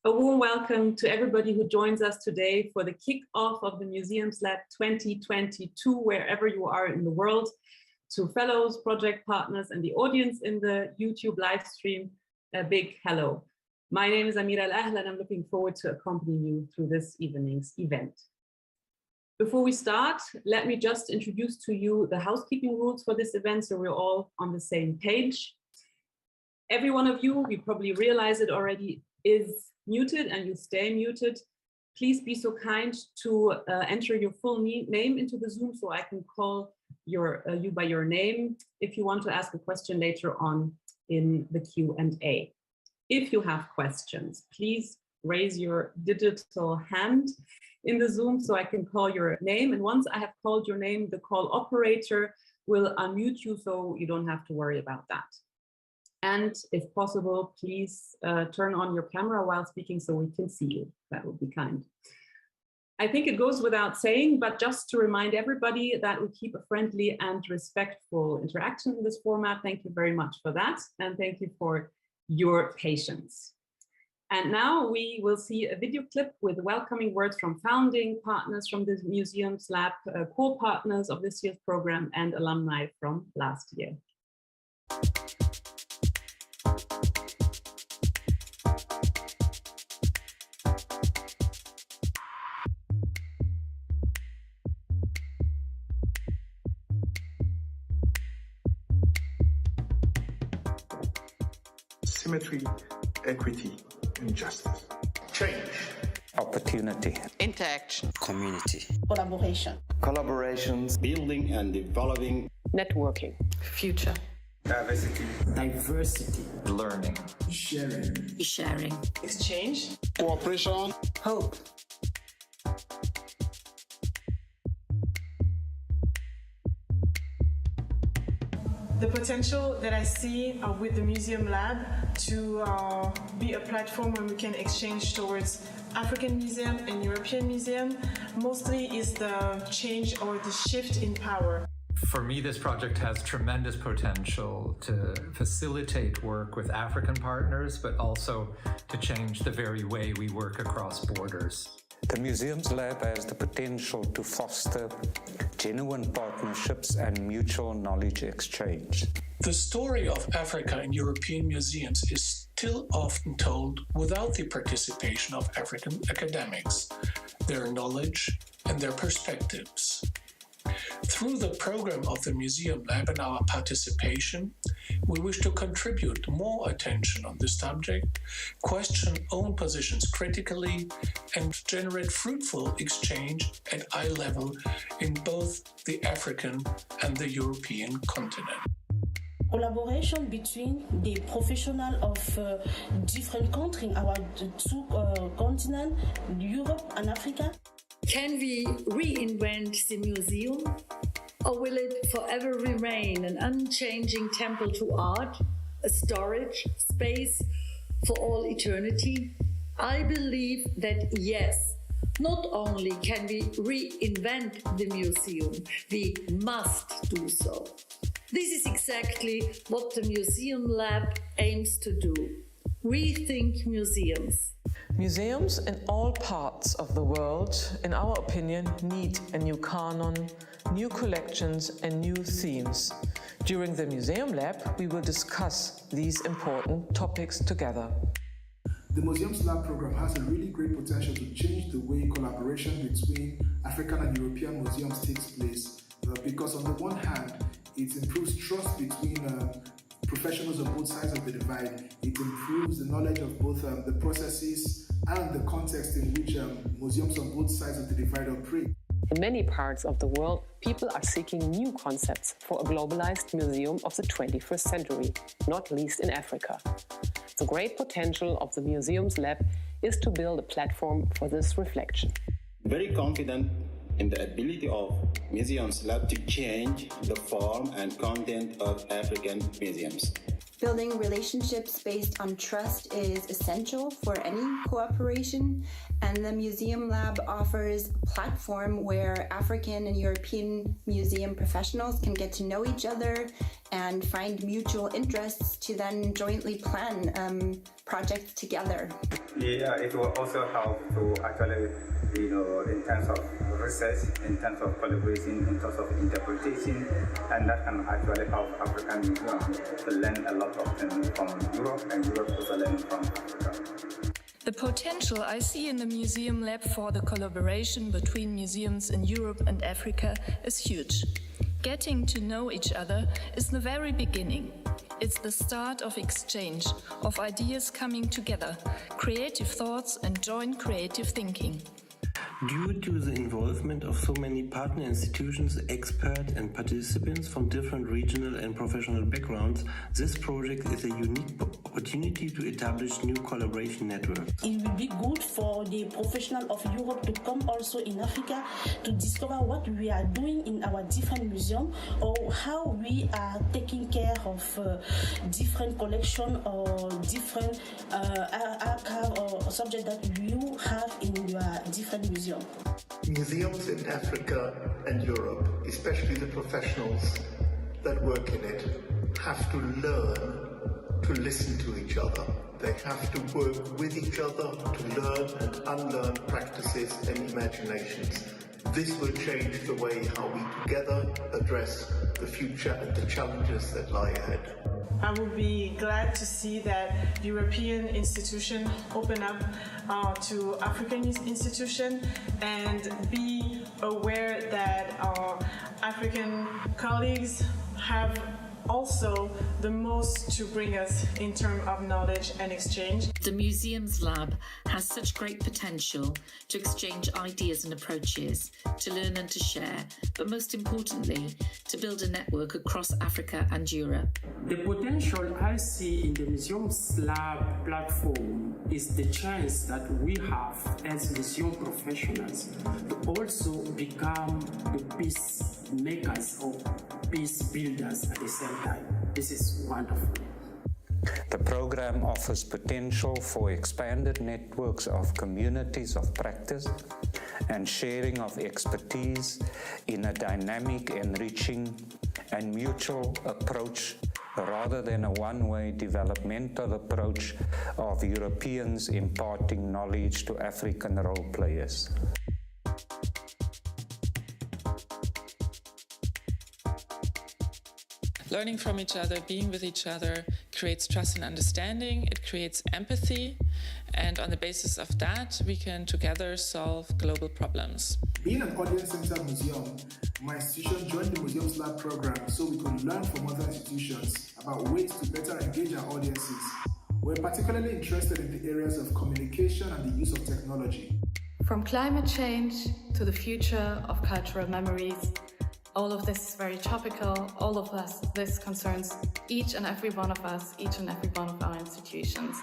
A warm welcome to everybody who joins us today for the kickoff of the MuseumsLab 2022, wherever you are in the world. To fellows, project partners, and the audience in the YouTube live stream, a big hello. My name is Amira Al-Ahl, and I'm looking forward to accompanying you through this evening's event. Before we start, let me just introduce to you the housekeeping rules for this event so we're all on the same page. Every one of you probably realize it already, is muted, and you stay muted. Please be so kind to enter your full name into the Zoom so I can call you by your name if you want to ask a question later on in the Q&A. If you have questions, please raise your digital hand in the Zoom so I can call your name. And once I have called your name, the call operator will unmute you, so you don't have to worry about that. And if possible, please turn on your camera while speaking so we can see you. That would be kind. I think it goes without saying, but just to remind everybody that we keep a friendly and respectful interaction in this format. Thank you very much for that. And thank you for your patience. And now we will see a video clip with welcoming words from founding partners from the MuseumsLab, core partners of this year's program, and alumni from last year. Symmetry, equity, and justice. Change. Opportunity. Interaction. Community. Collaboration. Collaborations. Building and developing. Networking. Future. Diversity. Diversity. Learning. Sharing. Exchange. Cooperation. Hope. The potential that I see with the MuseumsLab to be a platform where we can exchange towards African museum and European museum mostly is the change or the shift in power. For me, this project has tremendous potential to facilitate work with African partners, but also to change the very way we work across borders. The MuseumsLab has the potential to foster genuine partnerships and mutual knowledge exchange. The story of Africa in European museums is still often told without the participation of African academics, their knowledge and their perspectives. Through the program of the MuseumsLab and our participation, we wish to contribute more attention on this subject, question own positions critically, and generate fruitful exchange at eye level in both the African and the European continent. Collaboration between the professionals of different countries, our two continents, Europe and Africa. Can we reinvent the museum, or will it forever remain an unchanging temple to art, a storage space for all eternity? I believe that yes, not only can we reinvent the museum, we must do so. This is exactly what the MuseumsLab aims to do: rethink museums. Museums in all parts of the world, in our opinion, need a new canon, new collections, and new themes. During the MuseumsLab, we will discuss these important topics together. The MuseumsLab program has a really great potential to change the way collaboration between African and European museums takes place, because on the one hand, it improves trust between professionals on both sides of the divide. It improves the knowledge of both the processes and the context in which museums on both sides of the divide operate. In many parts of the world, people are seeking new concepts for a globalized museum of the 21st century, not least in Africa. The great potential of the MuseumsLab is to build a platform for this reflection. Very confident in the ability of MuseumsLab to change the form and content of African museums. Building relationships based on trust is essential for any cooperation, and the MuseumsLab offers a platform where African and European museum professionals can get to know each other and find mutual interests to then jointly plan projects together. Yeah, it will also help to actually, in terms of research, in terms of collaboration, in terms of interpretation, and that can actually help African museums to learn a lot of things from Europe, and Europe also learn from Africa. The potential I see in the Museum Lab for the collaboration between museums in Europe and Africa is huge. Getting to know each other is the very beginning. It's the start of exchange, of ideas coming together, creative thoughts and joint creative thinking. Due to the involvement of so many partner institutions, experts and participants from different regional and professional backgrounds, this project is a unique opportunity to establish new collaboration networks. It will be good for the professionals of Europe to come also in Africa to discover what we are doing in our different museums or how we are taking care of different collections or different archive or subject that you have in your different museums. Museums in Africa and Europe, especially the professionals that work in it, have to learn to listen to each other. They have to work with each other to learn and unlearn practices and imaginations. This will change the way how we together address the future and the challenges that lie ahead. I would be glad to see that European institutions open up to African institutions and be aware that our African colleagues have also the most to bring us in terms of knowledge and exchange. The Museums Lab has such great potential to exchange ideas and approaches, to learn and to share, but most importantly, to build a network across Africa and Europe. The potential I see in the Museums Lab platform is the chance that we have as museum professionals to also become the peace makers or peace builders at the same time. This is wonderful. The program offers potential for expanded networks of communities of practice and sharing of expertise in a dynamic, enriching, and mutual approach rather than a one-way developmental approach of Europeans imparting knowledge to African role players. Learning from each other, being with each other, creates trust and understanding, it creates empathy, and on the basis of that, we can together solve global problems. Being an audience-centered museum, my institution joined the Museums Lab program so we could learn from other institutions about ways to better engage our audiences. We're particularly interested in the areas of communication and the use of technology. From climate change to the future of cultural memories, all of this is very topical. All of this concerns each and every one of us, each and every one of our institutions,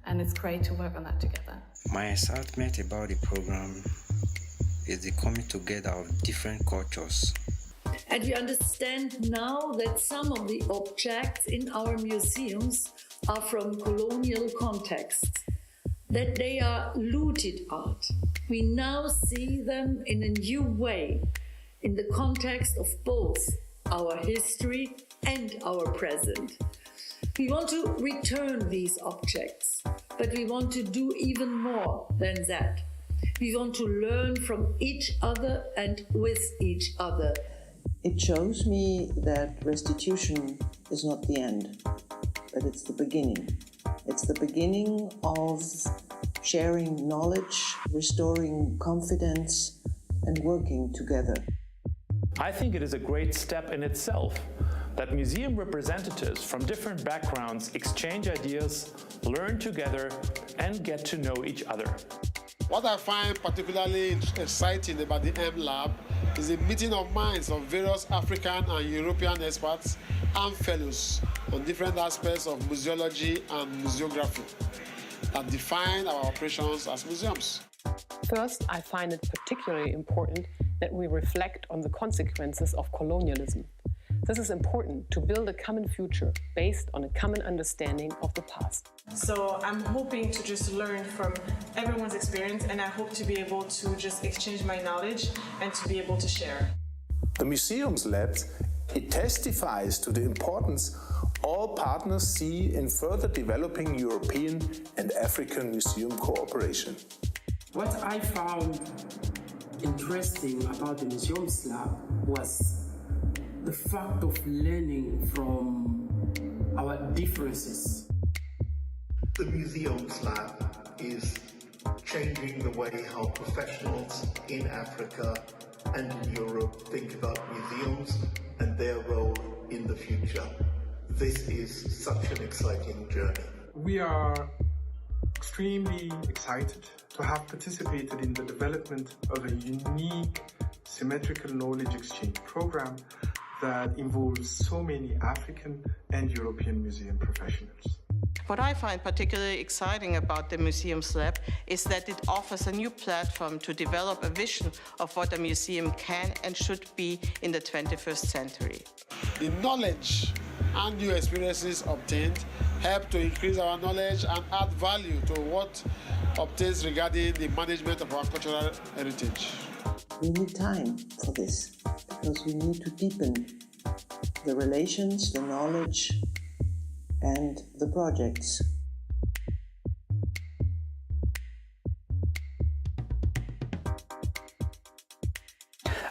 and it's great to work on that together. My excitement about the program is the coming together of different cultures. And we understand now that some of the objects in our museums are from colonial contexts, that they are looted art. We now see them in a new way, in the context of both our history and our present. We want to return these objects, but we want to do even more than that. We want to learn from each other and with each other. It shows me that restitution is not the end, but it's the beginning. It's the beginning of sharing knowledge, restoring confidence, and working together. I think it is a great step in itself that museum representatives from different backgrounds exchange ideas, learn together, and get to know each other. What I find particularly exciting about the M-Lab is the meeting of minds of various African and European experts and fellows on different aspects of museology and museography that define our operations as museums. First, I find it particularly important that we reflect on the consequences of colonialism. This is important to build a common future based on a common understanding of the past. So I'm hoping to just learn from everyone's experience, and I hope to be able to just exchange my knowledge and to be able to share. The Museums Lab It testifies to the importance all partners see in further developing European and African museum cooperation. What I found interesting about the MuseumsLab was the fact of learning from our differences. The MuseumsLab is changing the way how professionals in Africa and in Europe think about museums and their role in the future. This is such an exciting journey. We are extremely excited to have participated in the development of a unique symmetrical knowledge exchange program that involves so many African and European museum professionals. What I find particularly exciting about the MuseumsLab is that it offers a new platform to develop a vision of what a museum can and should be in the 21st century. The knowledge and new experiences obtained help to increase our knowledge and add value to what obtains regarding the management of our cultural heritage. We need time for this because we need to deepen the relations, the knowledge, and the projects.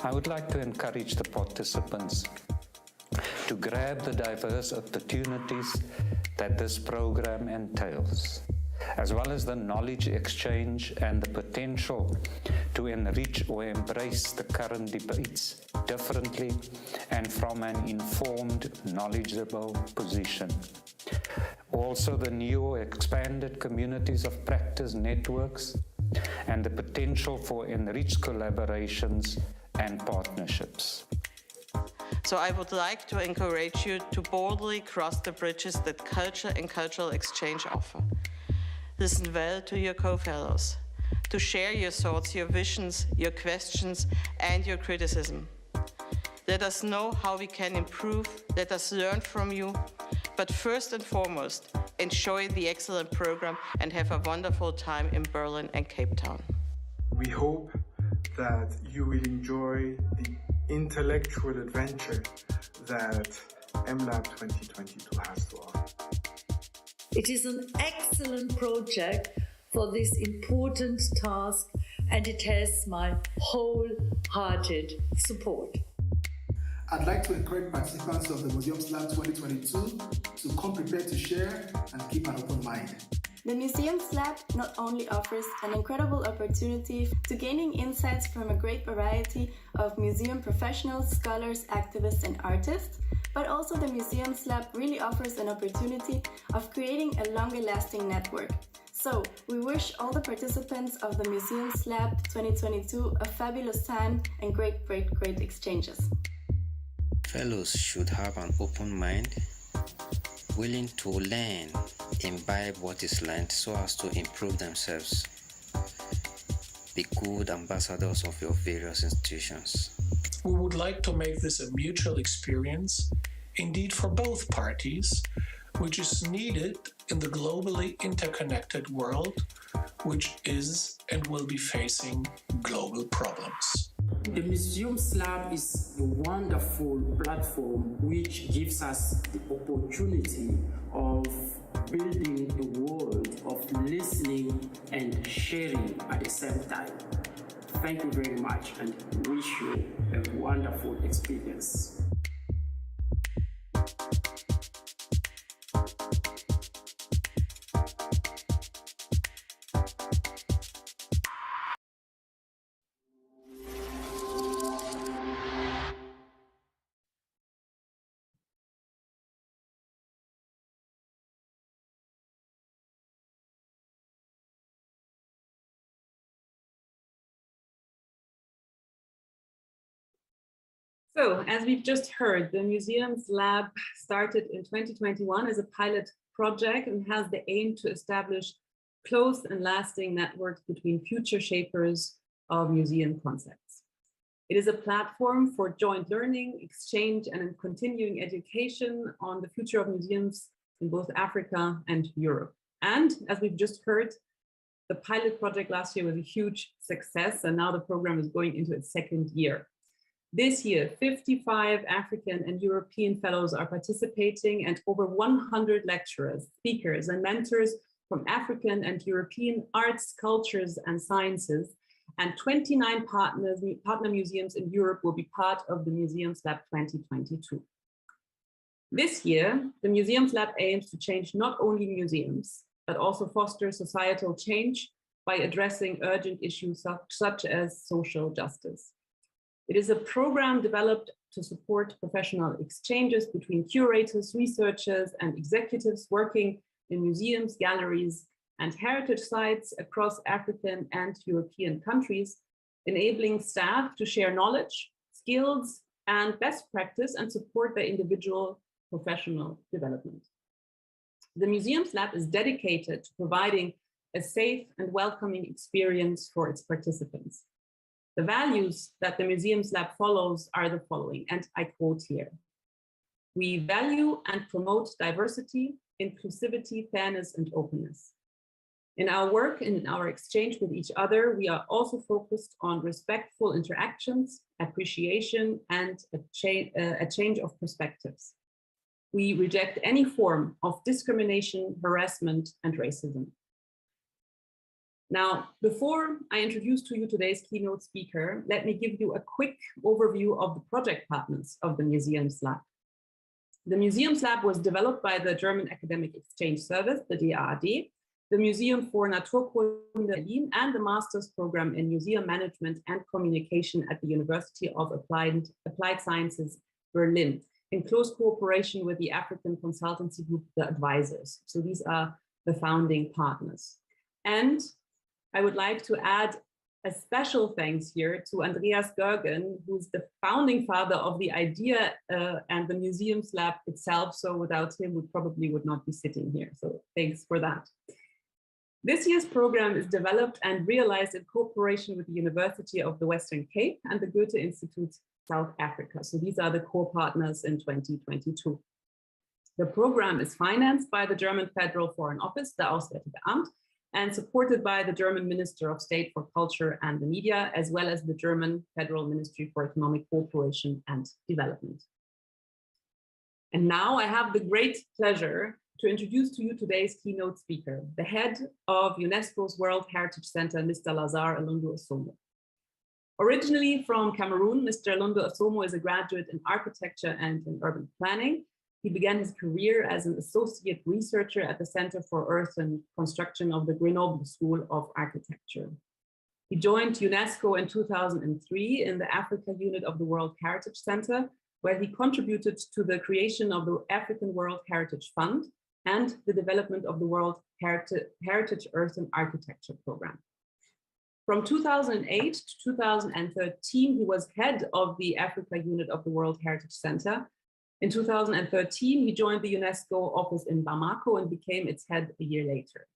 I would like to encourage the participants to grab the diverse opportunities that this program entails, as well as the knowledge exchange and the potential to enrich or embrace the current debates differently and from an informed, knowledgeable position. Also, the new or expanded communities of practice networks and the potential for enriched collaborations and partnerships. So I would like to encourage you to boldly cross the bridges that culture and cultural exchange offer. Listen well to your co-fellows, to share your thoughts, your visions, your questions, and your criticism. Let us know how we can improve, let us learn from you, but first and foremost, enjoy the excellent program and have a wonderful time in Berlin and Cape Town. We hope that you will enjoy the intellectual adventure that MLab 2022 has to offer. It is an excellent project for this important task, and it has my wholehearted support. I'd like to encourage participants of the MuseumsLab 2022 to come prepared to share and keep an open mind. The MuseumsLab not only offers an incredible opportunity to gaining insights from a great variety of museum professionals, scholars, activists, and artists, but also the MuseumsLab really offers an opportunity of creating a longer-lasting network. So, we wish all the participants of the MuseumsLab 2022 a fabulous time and great exchanges. Fellows should have an open mind, willing to learn, imbibe what is learned so as to improve themselves. Be good ambassadors of your various institutions. We would like to make this a mutual experience, indeed for both parties, which is needed in the globally interconnected world, which is and will be facing global problems. The MuseumsLab is a wonderful platform which gives us the opportunity of building a world of listening and sharing at the same time. Thank you very much and wish you a wonderful experience. So, as we've just heard, the MuseumsLab started in 2021 as a pilot project and has the aim to establish close and lasting networks between future shapers of museum concepts. It is a platform for joint learning, exchange, and continuing education on the future of museums in both Africa and Europe. And as we've just heard, the pilot project last year was a huge success, and now the program is going into its second year. This year, 55 African and European fellows are participating, and over 100 lecturers, speakers, and mentors from African and European arts, cultures, and sciences, and 29 partner museums in Europe will be part of the MuseumsLab 2022. This year, the MuseumsLab aims to change not only museums, but also foster societal change by addressing urgent issues such as social justice. It is a program developed to support professional exchanges between curators, researchers, and executives working in museums, galleries, and heritage sites across African and European countries, enabling staff to share knowledge, skills, and best practice and support their individual professional development. The MuseumsLab is dedicated to providing a safe and welcoming experience for its participants. The values that the MuseumsLab follows are the following, and I quote here: "We value and promote diversity, inclusivity, fairness, and openness. In our work and in our exchange with each other, we are also focused on respectful interactions, appreciation, and a change of perspectives. We reject any form of discrimination, harassment, and racism." Now, before I introduce to you today's keynote speaker, let me give you a quick overview of the project partners of the MuseumsLab. The MuseumsLab was developed by the German Academic Exchange Service, the DAAD, the Museum for Naturkunde Berlin, and the Master's Program in Museum Management and Communication at the University of Applied Sciences, Berlin, in close cooperation with the African consultancy group, The Advisors. So these are the founding partners. And I would like to add a special thanks here to Andreas Görgen, who's the founding father of the idea and the MuseumsLab itself. So without him, we probably would not be sitting here. So thanks for that. This year's program is developed and realized in cooperation with the University of the Western Cape and the Goethe-Institute South Africa. So these are the core partners in 2022. The program is financed by the German Federal Foreign Office, the Auswärtige Amt, and supported by the German Minister of State for Culture and the Media, as well as the German Federal Ministry for Economic Cooperation and Development. And now I have the great pleasure to introduce to you today's keynote speaker, the head of UNESCO's World Heritage Center, Mr. Lazare Alundu Asomo. Originally from Cameroon, Mr. Alundu Asomo is a graduate in architecture and in urban planning. He began his career as an associate researcher at the Center for Earth and Construction of the Grenoble School of Architecture. He joined UNESCO in 2003 in the Africa unit of the World Heritage Center, where he contributed to the creation of the African World Heritage Fund and the development of the World Heritage Earth and Architecture Program. From 2008 to 2013, he was head of the Africa unit of the World Heritage Center. In 2013, he joined the UNESCO office in Bamako and became its head a year later.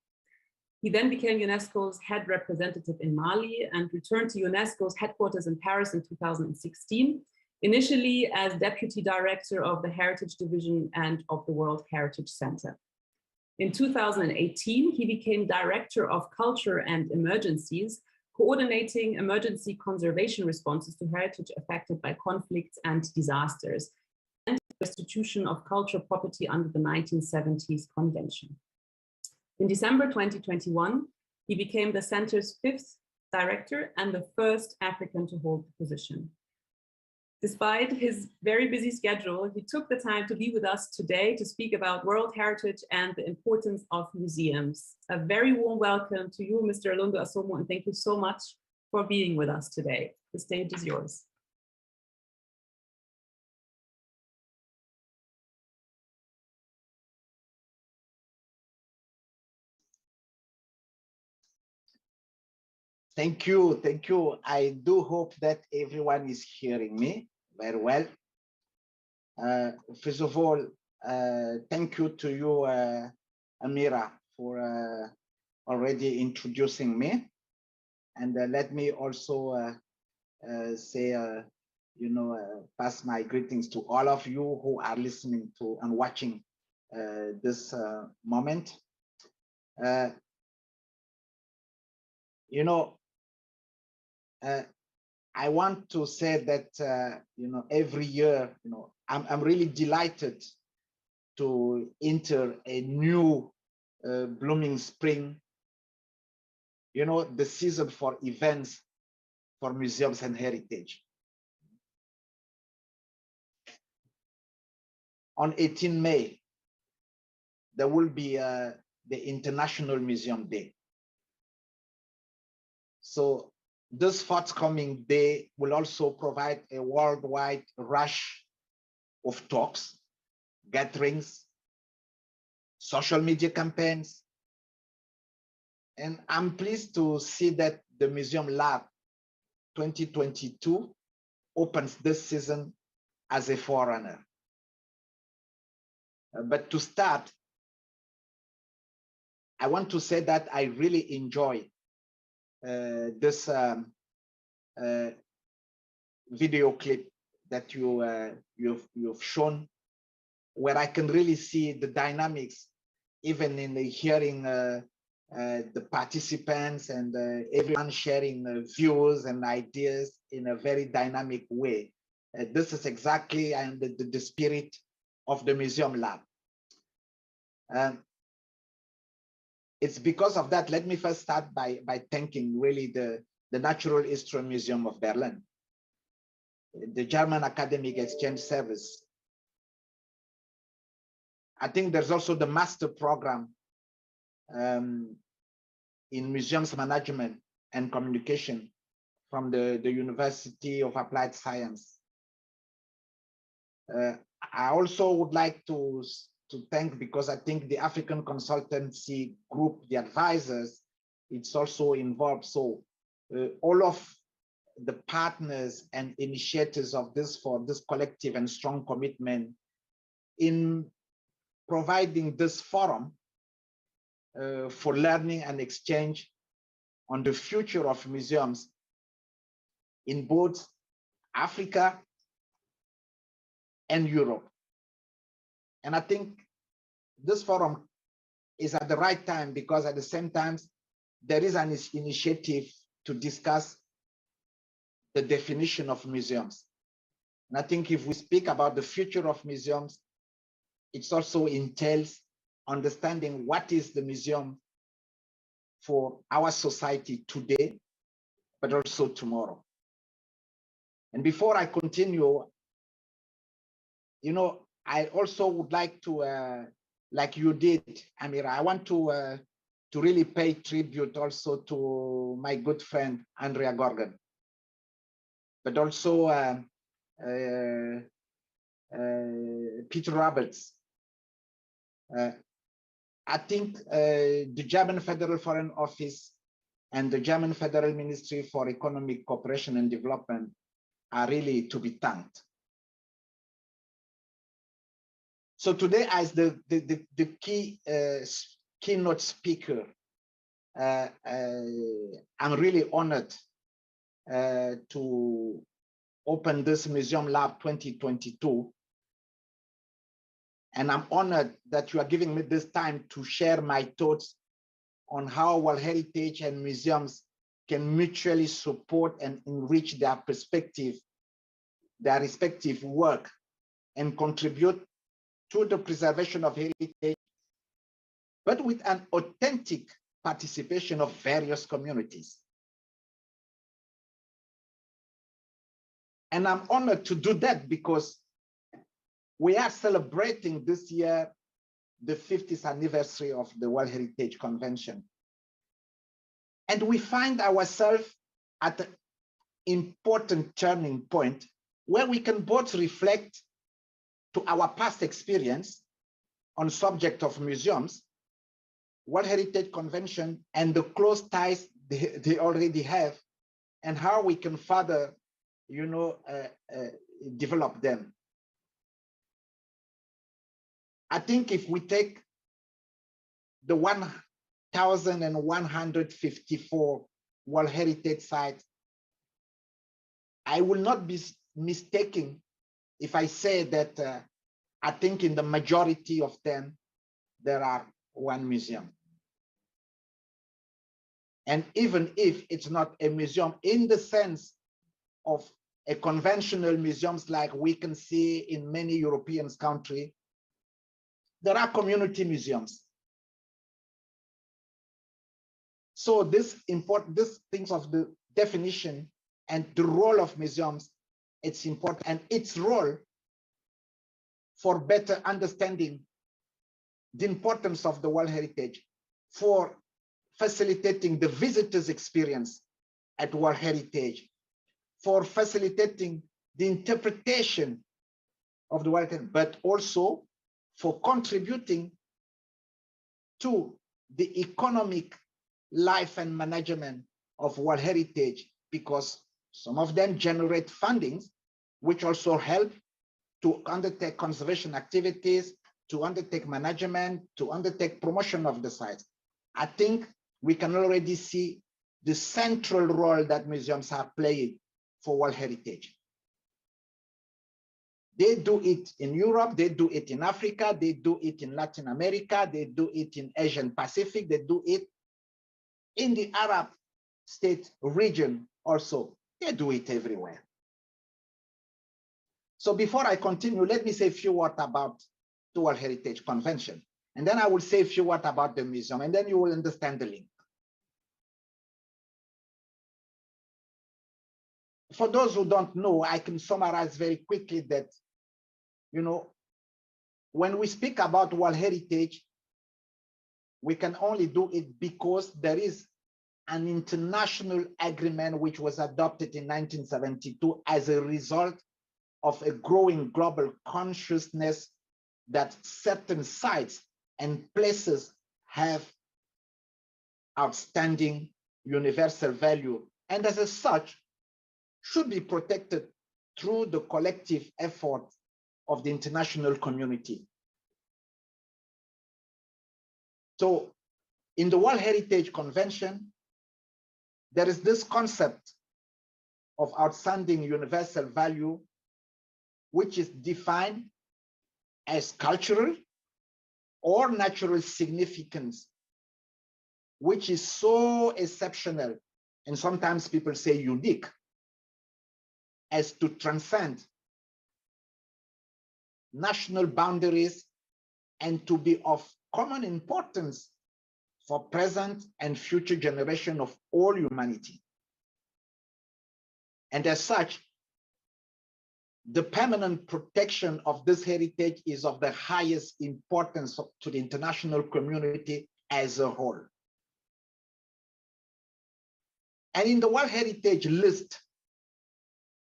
He then became UNESCO's head representative in Mali and returned to UNESCO's headquarters in Paris in 2016, initially as deputy director of the Heritage Division and of the World Heritage Center. In 2018, he became director of culture and emergencies, coordinating emergency conservation responses to heritage affected by conflicts and disasters, and restitution of cultural property under the 1970s Convention. In December 2021, he became the center's 5th director and the first African to hold the position. Despite his very busy schedule, he took the time to be with us today to speak about World Heritage and the importance of museums. A very warm welcome to you, Mr. Alundu Asomo, and thank you so much for being with us today. The stage is yours. Thank you, thank you. I do hope that everyone is hearing me very well. First of all, thank you to you, Amira, for already introducing me. And let me also say, pass my greetings to all of you who are listening to and watching this moment. I want to say that, you know, every year, you know, I'm really delighted to enter a new blooming spring, you know, the season for events for museums and heritage. On 18 May, there will be the International Museum Day. So this forthcoming day will also provide a worldwide rush of talks, gatherings, social media campaigns. And I'm pleased to see that the Museum Lab 2022 opens this season as a forerunner. But to start, I want to say that I really enjoy this video clip that you've shown, where I can really see the dynamics, even in the hearing the participants and everyone sharing views and ideas in a very dynamic way. This is exactly the spirit of the Museum Lab. It's because of that, let me first start by thanking really the Natural History Museum of Berlin, the German Academic Exchange Service. I think there's also the master program in museums management and communication from the University of Applied Science. I also would like to thank, because I think the African consultancy group, the advisors, it's also involved. So all of the partners and initiators of this, for this collective and strong commitment in providing this forum for learning and exchange on the future of museums in both Africa and Europe. And I think this forum is at the right time, because at the same time, there is an initiative to discuss the definition of museums. And I think if we speak about the future of museums, it also entails understanding what is the museum for our society today, but also tomorrow. And before I continue, you know, I also would like to, like you did, Amira, I want to really pay tribute also to my good friend, Andrea Gorgon, but also Peter Roberts. I think the German Federal Foreign Office and the German Federal Ministry for Economic Cooperation and Development are really to be thanked. So today, as the keynote speaker, I'm really honored to open this Museum Lab 2022. And I'm honored that you are giving me this time to share my thoughts on how World Heritage and museums can mutually support and enrich their perspective, their respective work, and contribute to the preservation of heritage, but with an authentic participation of various communities. And I'm honored to do that because we are celebrating this year the 50th anniversary of the World Heritage Convention. And we find ourselves at an important turning point where we can both reflect to our past experience on subject of museums, World Heritage Convention, and the close ties they already have, and how we can further, you know, develop them. I think if we take the 1,154 World Heritage sites, I will not be mistaken if I say that I think in the majority of them, there are one museum. And even if it's not a museum in the sense of a conventional museums like we can see in many European countries, there are community museums. So this things of the definition and the role of museums, it's important, and its role for better understanding the importance of the World Heritage, for facilitating the visitor's experience at World Heritage, for facilitating the interpretation of the World Heritage, but also for contributing to the economic life and management of World Heritage, because some of them generate fundings, which also help to undertake conservation activities, to undertake management, to undertake promotion of the sites. I think we can already see the central role that museums are playing for World Heritage. They do it in Europe, they do it in Africa, they do it in Latin America, they do it in Asian Pacific, they do it in the Arab state region also. They do it everywhere. So before I continue, let me say a few words about the World Heritage Convention. And then I will say a few words about the museum, and then you will understand the link. For those who don't know, I can summarize very quickly that, you know, when we speak about World Heritage, we can only do it because there is an international agreement which was adopted in 1972 as a result of a growing global consciousness that certain sites and places have outstanding universal value, and as such should be protected through the collective effort of the international community. So in the World Heritage Convention, there is this concept of outstanding universal value, which is defined as cultural or natural significance, which is so exceptional, and sometimes people say unique, as to transcend national boundaries and to be of common importance for present and future generation of all humanity. And as such, the permanent protection of this heritage is of the highest importance to the international community as a whole. And in the World Heritage List,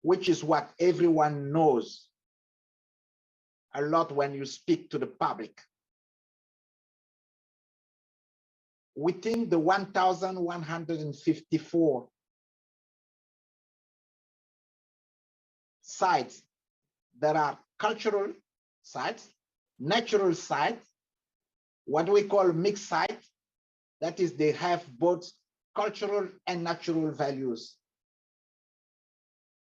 which is what everyone knows a lot when you speak to the public, within the 1,154 sites, there are cultural sites, natural sites, what we call mixed sites, that is, they have both cultural and natural values.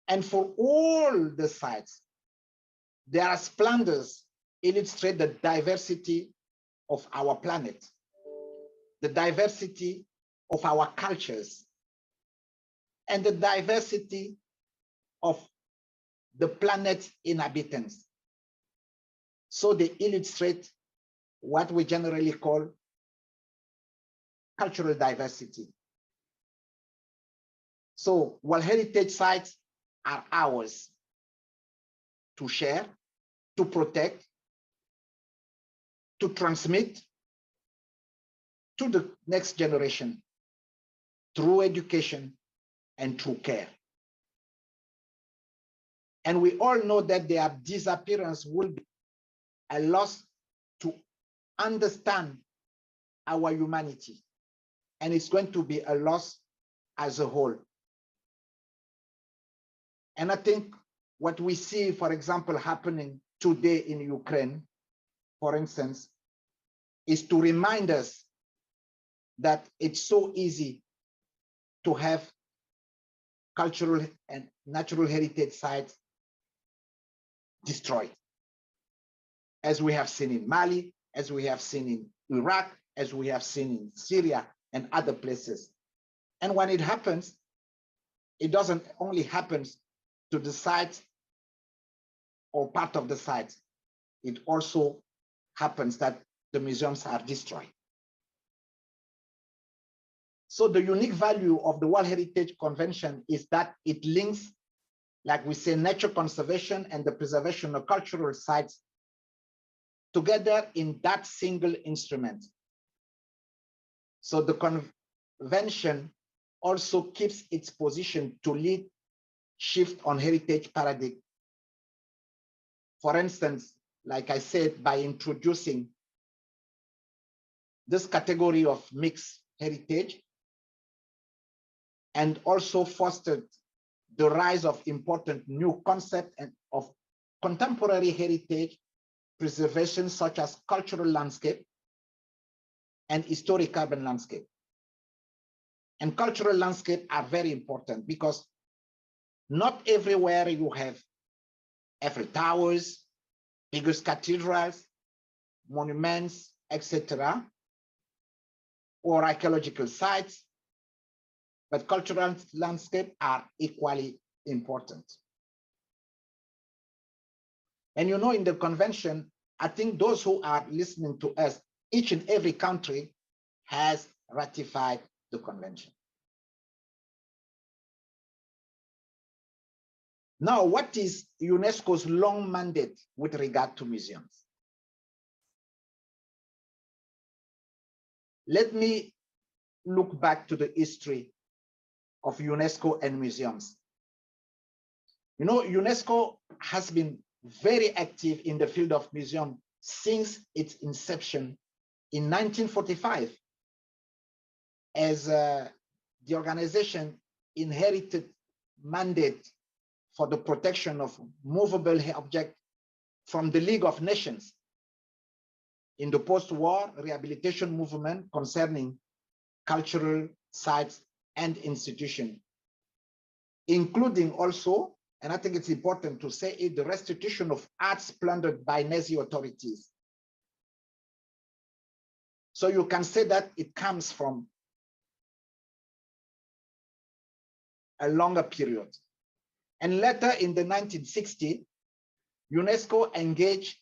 And for all the sites, there are splendors illustrate the diversity of our planet, the diversity of our cultures, and the diversity of the planet's inhabitants. So they illustrate what we generally call cultural diversity. So World Heritage sites are ours to share, to protect, to transmit to the next generation through education and through care. And we all know that their disappearance will be a loss to understand our humanity. And it's going to be a loss as a whole. And I think what we see, for example, happening today in Ukraine, for instance, is to remind us that it's so easy to have cultural and natural heritage sites destroyed, as we have seen in Mali, as we have seen in Iraq, as we have seen in Syria and other places. And when it happens, it doesn't only happen to the site or part of the site. It also happens that the museums are destroyed. So the unique value of the World Heritage Convention is that it links, like we say, nature conservation and the preservation of cultural sites together in that single instrument. So the convention also keeps its position to lead shift on heritage paradigm. For instance, like I said, by introducing this category of mixed heritage, and also fostered the rise of important new concepts and of contemporary heritage preservation, such as cultural landscape and historic urban landscape. And cultural landscape are very important because not everywhere you have Eiffel Towers, biggest cathedrals, monuments, etc., or archaeological sites, but cultural landscape are equally important. And you know, in the convention, I think those who are listening to us, each and every country has ratified the convention. Now, what is UNESCO's long mandate with regard to museums? Let me look back to the history of UNESCO and museums. You know, UNESCO has been very active in the field of museum since its inception in 1945, as the organization inherited mandate for the protection of movable objects from the League of Nations in the post-war rehabilitation movement concerning cultural sites and institutions, including also, and I think it's important to say it, the restitution of arts plundered by Nazi authorities. So you can say that it comes from a longer period. And later in the 1960s, UNESCO engaged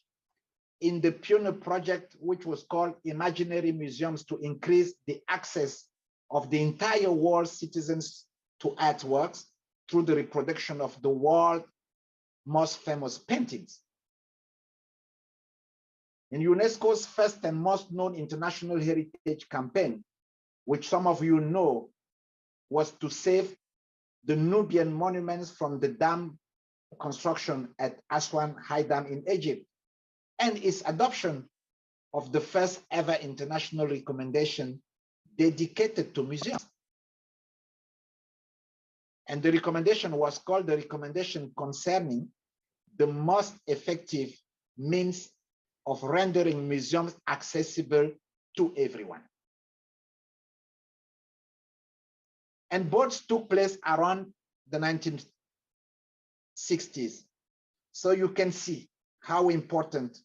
in the pioneer project, which was called Imaginary Museums, to increase the access of the entire world's citizens to artworks through the reproduction of the world's most famous paintings. In UNESCO's first and most known international heritage campaign, which some of you know, was to save the Nubian monuments from the dam construction at Aswan High Dam in Egypt, and its adoption of the first ever international recommendation dedicated to museums. And the recommendation was called the Recommendation Concerning the Most Effective Means of Rendering Museums Accessible to Everyone. And both took place around the 1960s. So you can see how important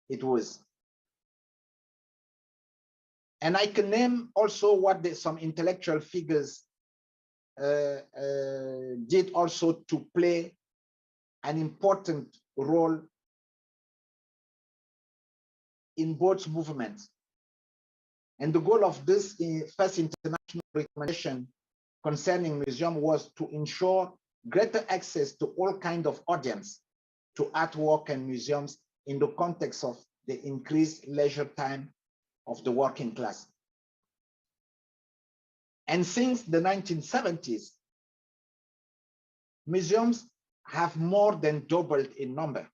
it was. And I can name also what some intellectual figures did also to play an important role in both movements. And the goal of this first international recommendation concerning museum was to ensure greater access to all kinds of audience to artwork and museums in the context of the increased leisure time of the working class. And since the 1970s, museums have more than doubled in number.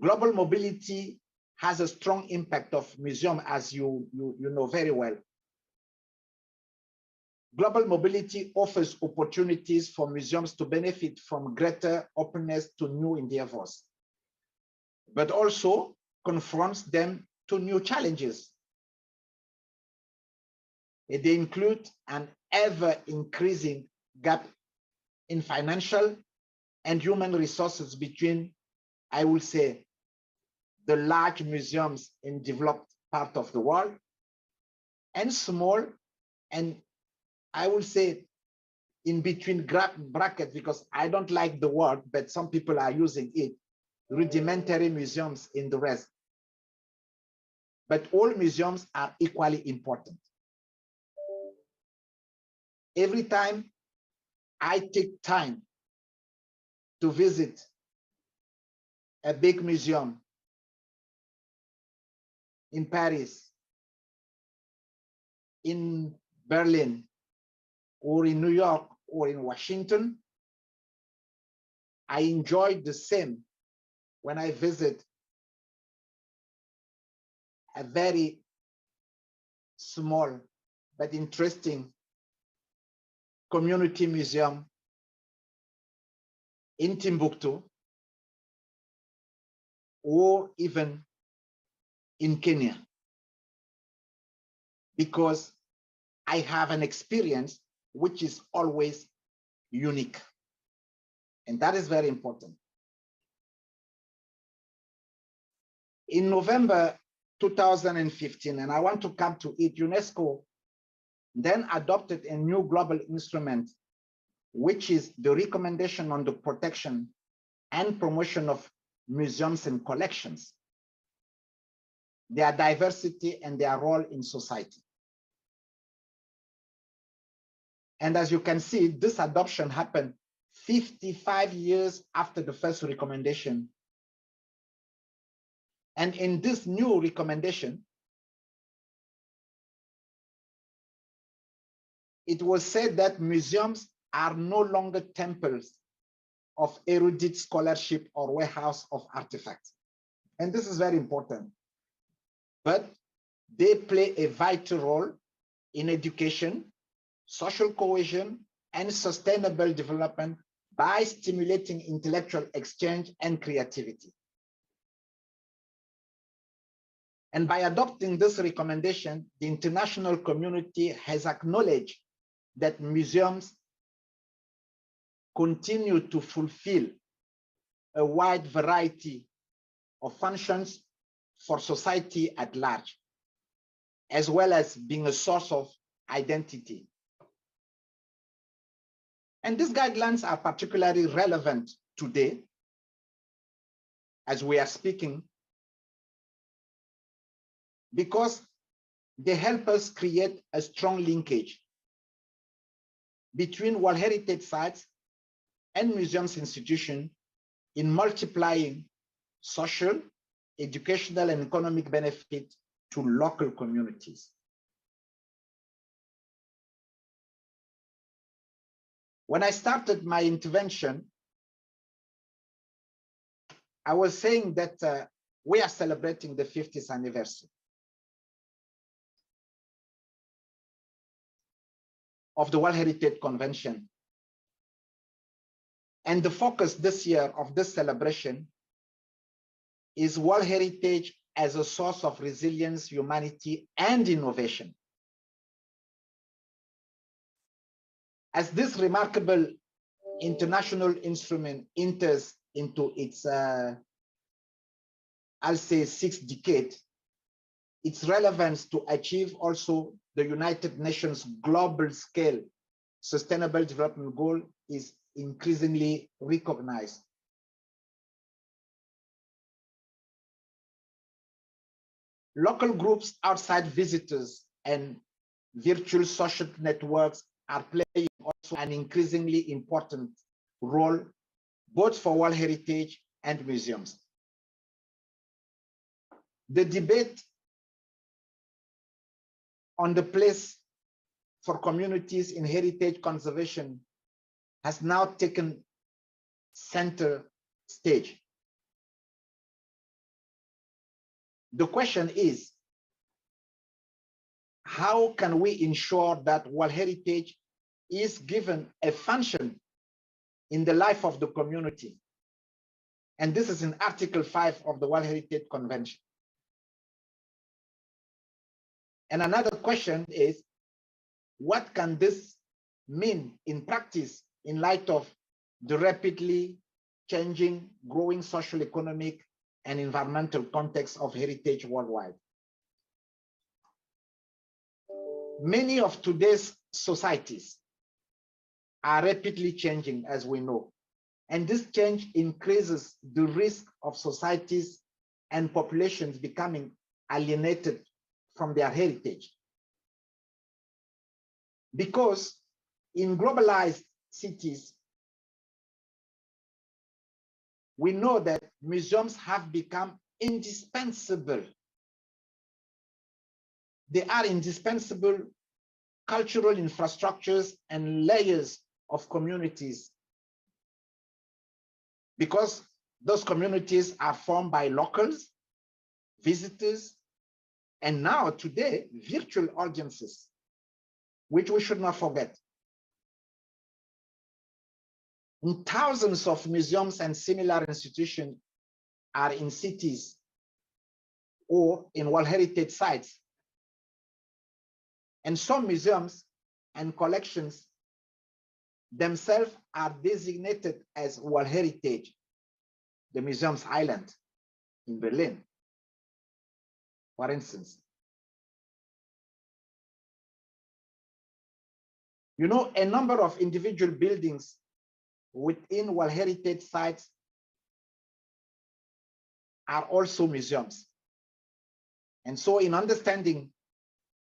Global mobility has a strong impact of museum, as you know very well. Global mobility offers opportunities for museums to benefit from greater openness to new endeavors, but also confronts them to new challenges. They include an ever-increasing gap in financial and human resources between, I will say, the large museums in developed part of the world and small and I will say in between brackets, because I don't like the word, but some people are using it, rudimentary museums in the rest. But all museums are equally important. Every time I take time to visit a big museum in Paris, in Berlin, or in New York, or in Washington, I enjoy the same when I visit a very small but interesting community museum in Timbuktu, or even in Kenya, because I have an experience which is always unique. And that is very important. In November 2015, and I want to come to it, UNESCO then adopted a new global instrument, which is the recommendation on the protection and promotion of museums and collections, their diversity and their role in society. And as you can see, this adoption happened 55 years after the first recommendation. And in this new recommendation, it was said that museums are no longer temples of erudite scholarship or warehouse of artifacts. And this is very important. But they play a vital role in education, social cohesion, and sustainable development by stimulating intellectual exchange and creativity. And by adopting this recommendation, the international community has acknowledged that museums continue to fulfill a wide variety of functions for society at large, as well as being a source of identity. And these guidelines are particularly relevant today, as we are speaking, because they help us create a strong linkage between World Heritage sites and museums institutions in multiplying social, educational, and economic benefit to local communities. When I started my intervention, I was saying that we are celebrating the 50th anniversary of the World Heritage Convention. And the focus this year of this celebration is World Heritage as a source of resilience, humanity, and innovation. As this remarkable international instrument enters into its, I'll say, sixth decade, its relevance to achieve also the United Nations global scale sustainable development goal is increasingly recognized. Local groups outside visitors and virtual social networks are playing also an increasingly important role, both for World Heritage and museums. The debate on the place for communities in heritage conservation has now taken center stage. The question is, how can we ensure that World Heritage is given a function in the life of the community? And this is in Article 5 of the World Heritage Convention. And another question is, what can this mean in practice in light of the rapidly changing, growing social, economic, and environmental context of heritage worldwide? Many of today's societies are rapidly changing, as we know, and this change increases the risk of societies and populations becoming alienated from their heritage. Because in globalized cities, we know that museums have become indispensable. They are indispensable cultural infrastructures and layers of communities, because those communities are formed by locals, visitors, and now today, virtual audiences, which we should not forget. And thousands of museums and similar institutions are in cities or in World Heritage sites. And some museums and collections themselves are designated as World Heritage. The Museums Island in Berlin, for instance. You know, a number of individual buildings within World Heritage sites are also museums. And so in understanding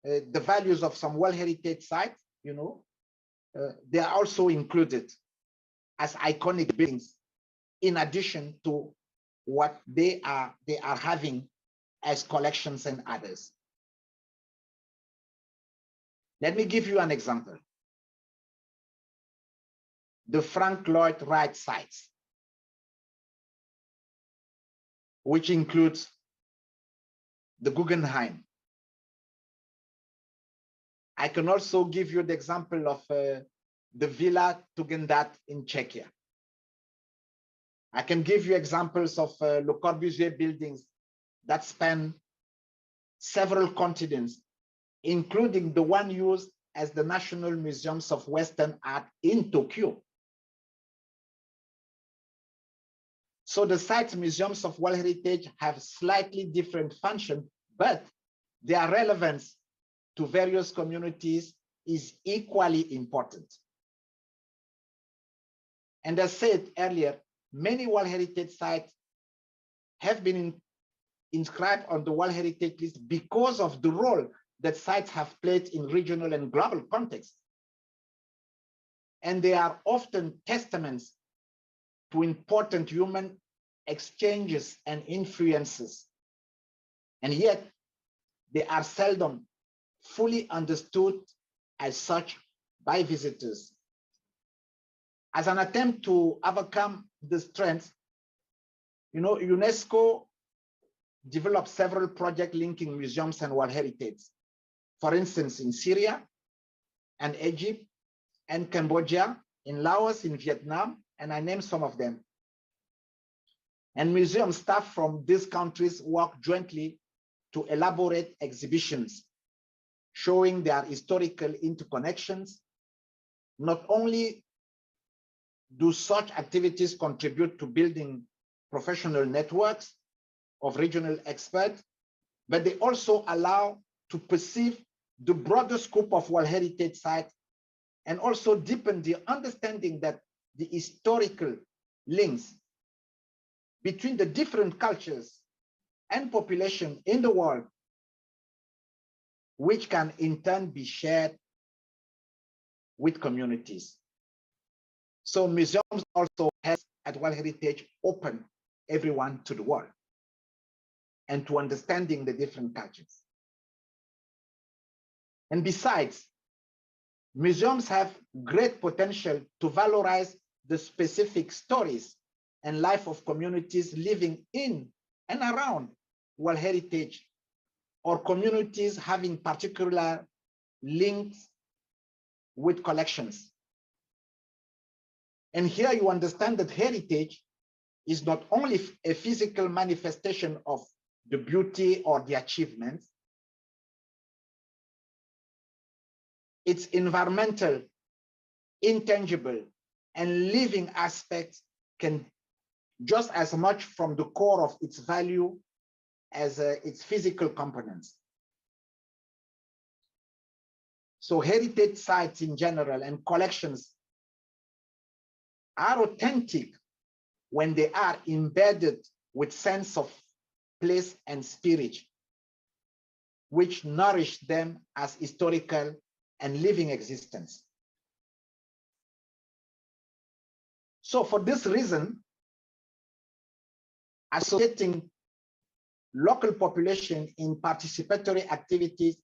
the values of some World Heritage sites, you know, they are also included as iconic buildings in addition to what they are having as collections and others. Let me give you an example. The Frank Lloyd Wright sites, which includes the Guggenheim. I can also give you the example of the Villa Tugendhat in Czechia. I can give you examples of Le Corbusier buildings that span several continents, including the one used as the National Museums of Western Art in Tokyo. So the site museums of World Heritage have slightly different function, but their relevance to various communities is equally important. And as said earlier, many World Heritage sites have been inscribed on the World Heritage list because of the role that sites have played in regional and global contexts. And they are often testaments to important human exchanges and influences. And yet, they are seldom fully understood as such by visitors. As an attempt to overcome this trend, you know, UNESCO developed several projects linking museums and World Heritage. For instance, in Syria and Egypt and Cambodia, in Laos, in Vietnam, and I named some of them. And museum staff from these countries work jointly to elaborate exhibitions showing their historical interconnections. Not only do such activities contribute to building professional networks of regional experts, but they also allow to perceive the broader scope of World Heritage sites and also deepen the understanding that the historical links between the different cultures and population in the world, which can in turn be shared with communities. So museums also have at World Heritage open everyone to the world and to understanding the different cultures. And besides, museums have great potential to valorize the specific stories and life of communities living in and around World Heritage, or communities having particular links with collections. And here you understand that heritage is not only a physical manifestation of the beauty or the achievements, its environmental, intangible, and living aspects can just as much from the core of its value as its physical components. So heritage sites in general and collections are authentic when they are embedded with sense of place and spirit, which nourish them as historical and living existence. So for this reason, associating local population in participatory activities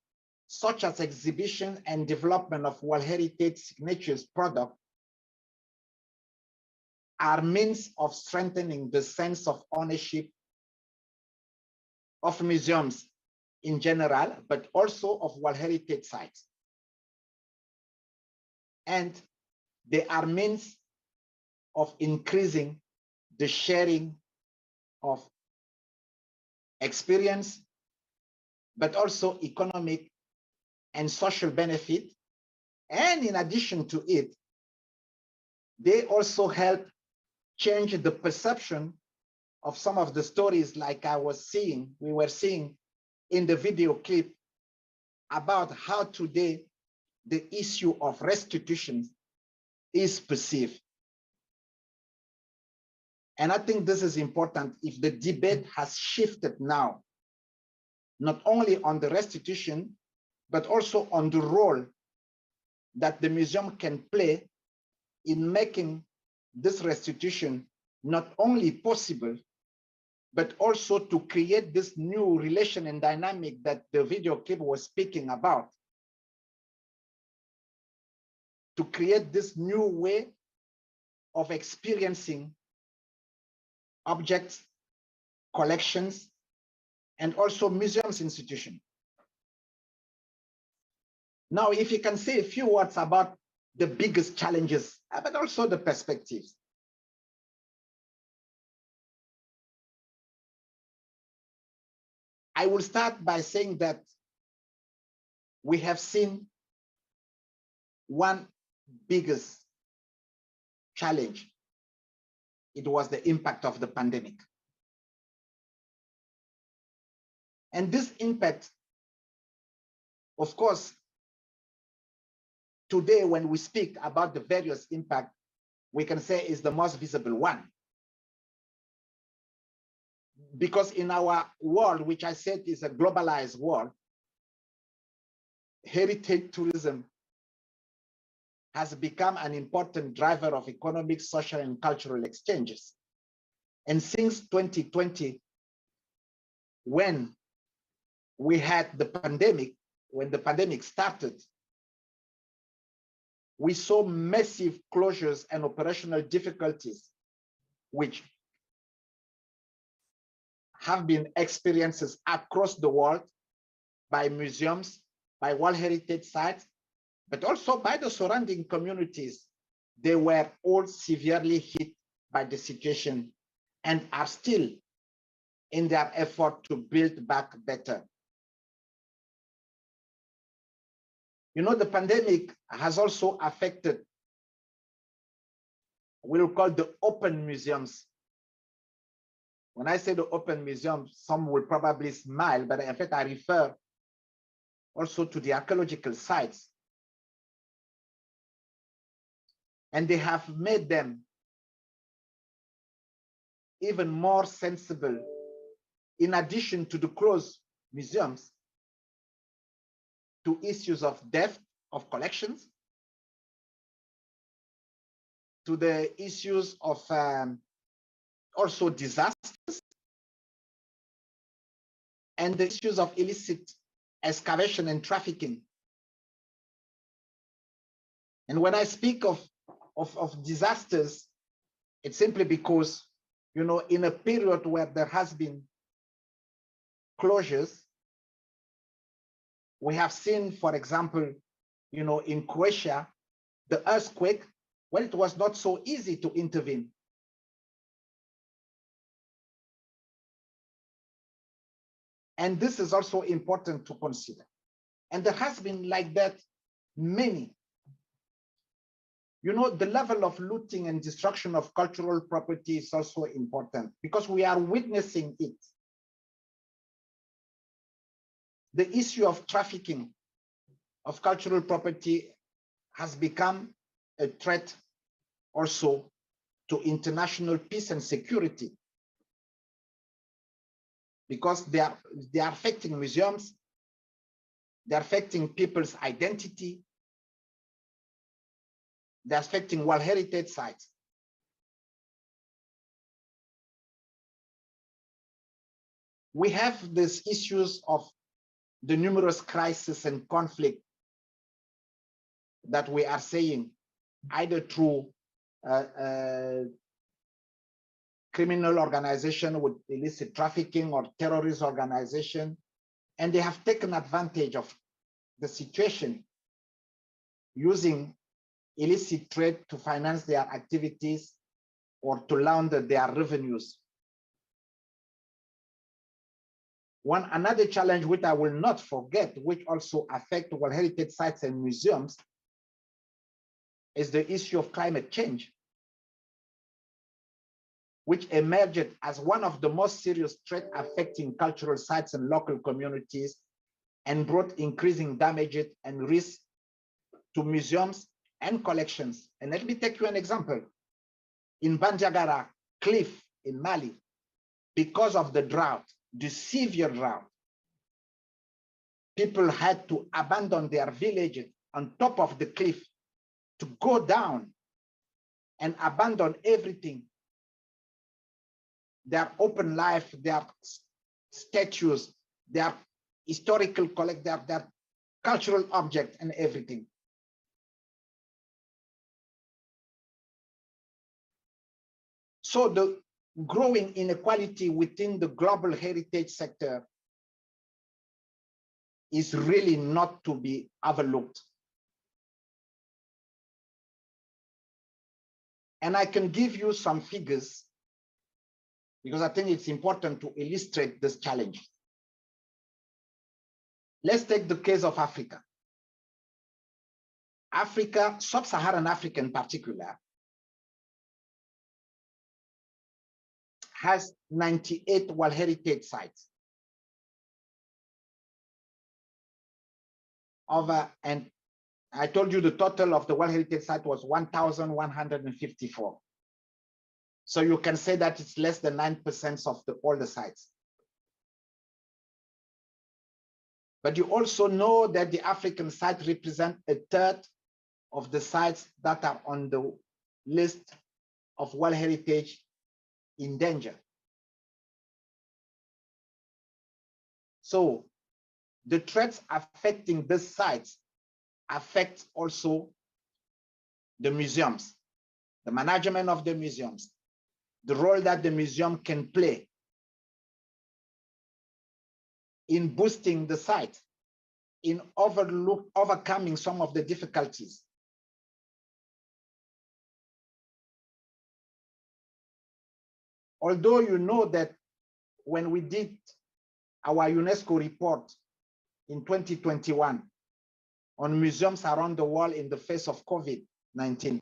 such as exhibition and development of World Heritage Signatures product are means of strengthening the sense of ownership of museums in general, but also of World Heritage sites. And they are means of increasing the sharing of experience, but also economic and social benefit. And in addition to it, they also help change the perception of some of the stories like we were seeing in the video clip about how today the issue of restitution is perceived. And I think this is important if the debate has shifted now, not only on the restitution, but also on the role that the museum can play in making this restitution not only possible, but also to create this new relation and dynamic that the video clip was speaking about. To create this new way of experiencing objects, collections, and also museums institution. Now, if you can say a few words about the biggest challenges, but also the perspectives. I will start by saying that we have seen one biggest challenge. It was the impact of the pandemic. And this impact, of course, today when we speak about the various impacts, we can say is the most visible one. Because in our world, which I said is a globalized world, heritage tourism has become an important driver of economic, social, and cultural exchanges. And since 2020, when we had the pandemic, when the pandemic started, we saw massive closures and operational difficulties, which have been experiences across the world by museums, by World Heritage sites, but also by the surrounding communities. They were all severely hit by the situation and are still in their effort to build back better. You know, the pandemic has also affected, we'll call the open museums. When I say the open museums, some will probably smile, but in fact, I refer also to the archaeological sites. And they have made them even more sensible, in addition to the closed museums, to issues of depth of collections, to the issues of also disasters, and the issues of illicit excavation and trafficking. And when I speak of disasters, it's simply because, you know, in a period where there has been closures, we have seen, for example, you know, in Croatia, the earthquake, well, it was not so easy to intervene. And this is also important to consider. And there has been like that many. You know, the level of looting and destruction of cultural property is also important because we are witnessing it. The issue of trafficking of cultural property has become a threat also to international peace and security, because they are affecting museums, they're affecting people's identity, they're affecting World Heritage sites. We have these issues of the numerous crises and conflict that we are seeing, either through criminal organization with illicit trafficking or terrorist organization, and they have taken advantage of the situation, using illicit trade to finance their activities or to launder their revenues. Another challenge which I will not forget, which also affects World Heritage sites and museums, is the issue of climate change, which emerged as one of the most serious threats affecting cultural sites and local communities, and brought increasing damage and risk to museums and collections. And let me take you an example. In Bandiagara Cliff in Mali, because of the drought, the severe drought, people had to abandon their villages on top of the cliff to go down and abandon everything, their open life, their statues, their historical their cultural objects and everything. So the growing inequality within the global heritage sector is really not to be overlooked. And I can give you some figures because I think it's important to illustrate this challenge. Let's take the case of Africa. Africa, sub-Saharan Africa in particular, has 98 World Heritage sites. And I told you the total of the World Heritage site was 1,154. So you can say that it's less than 9% of all the sites. But you also know that the African sites represent a third of the sites that are on the list of World Heritage in danger. So the threats affecting these sites affect also the museums, the management of the museums, the role that the museum can play in boosting the site, in overcoming some of the difficulties. Although you know that when we did our UNESCO report in 2021 on museums around the world in the face of COVID-19,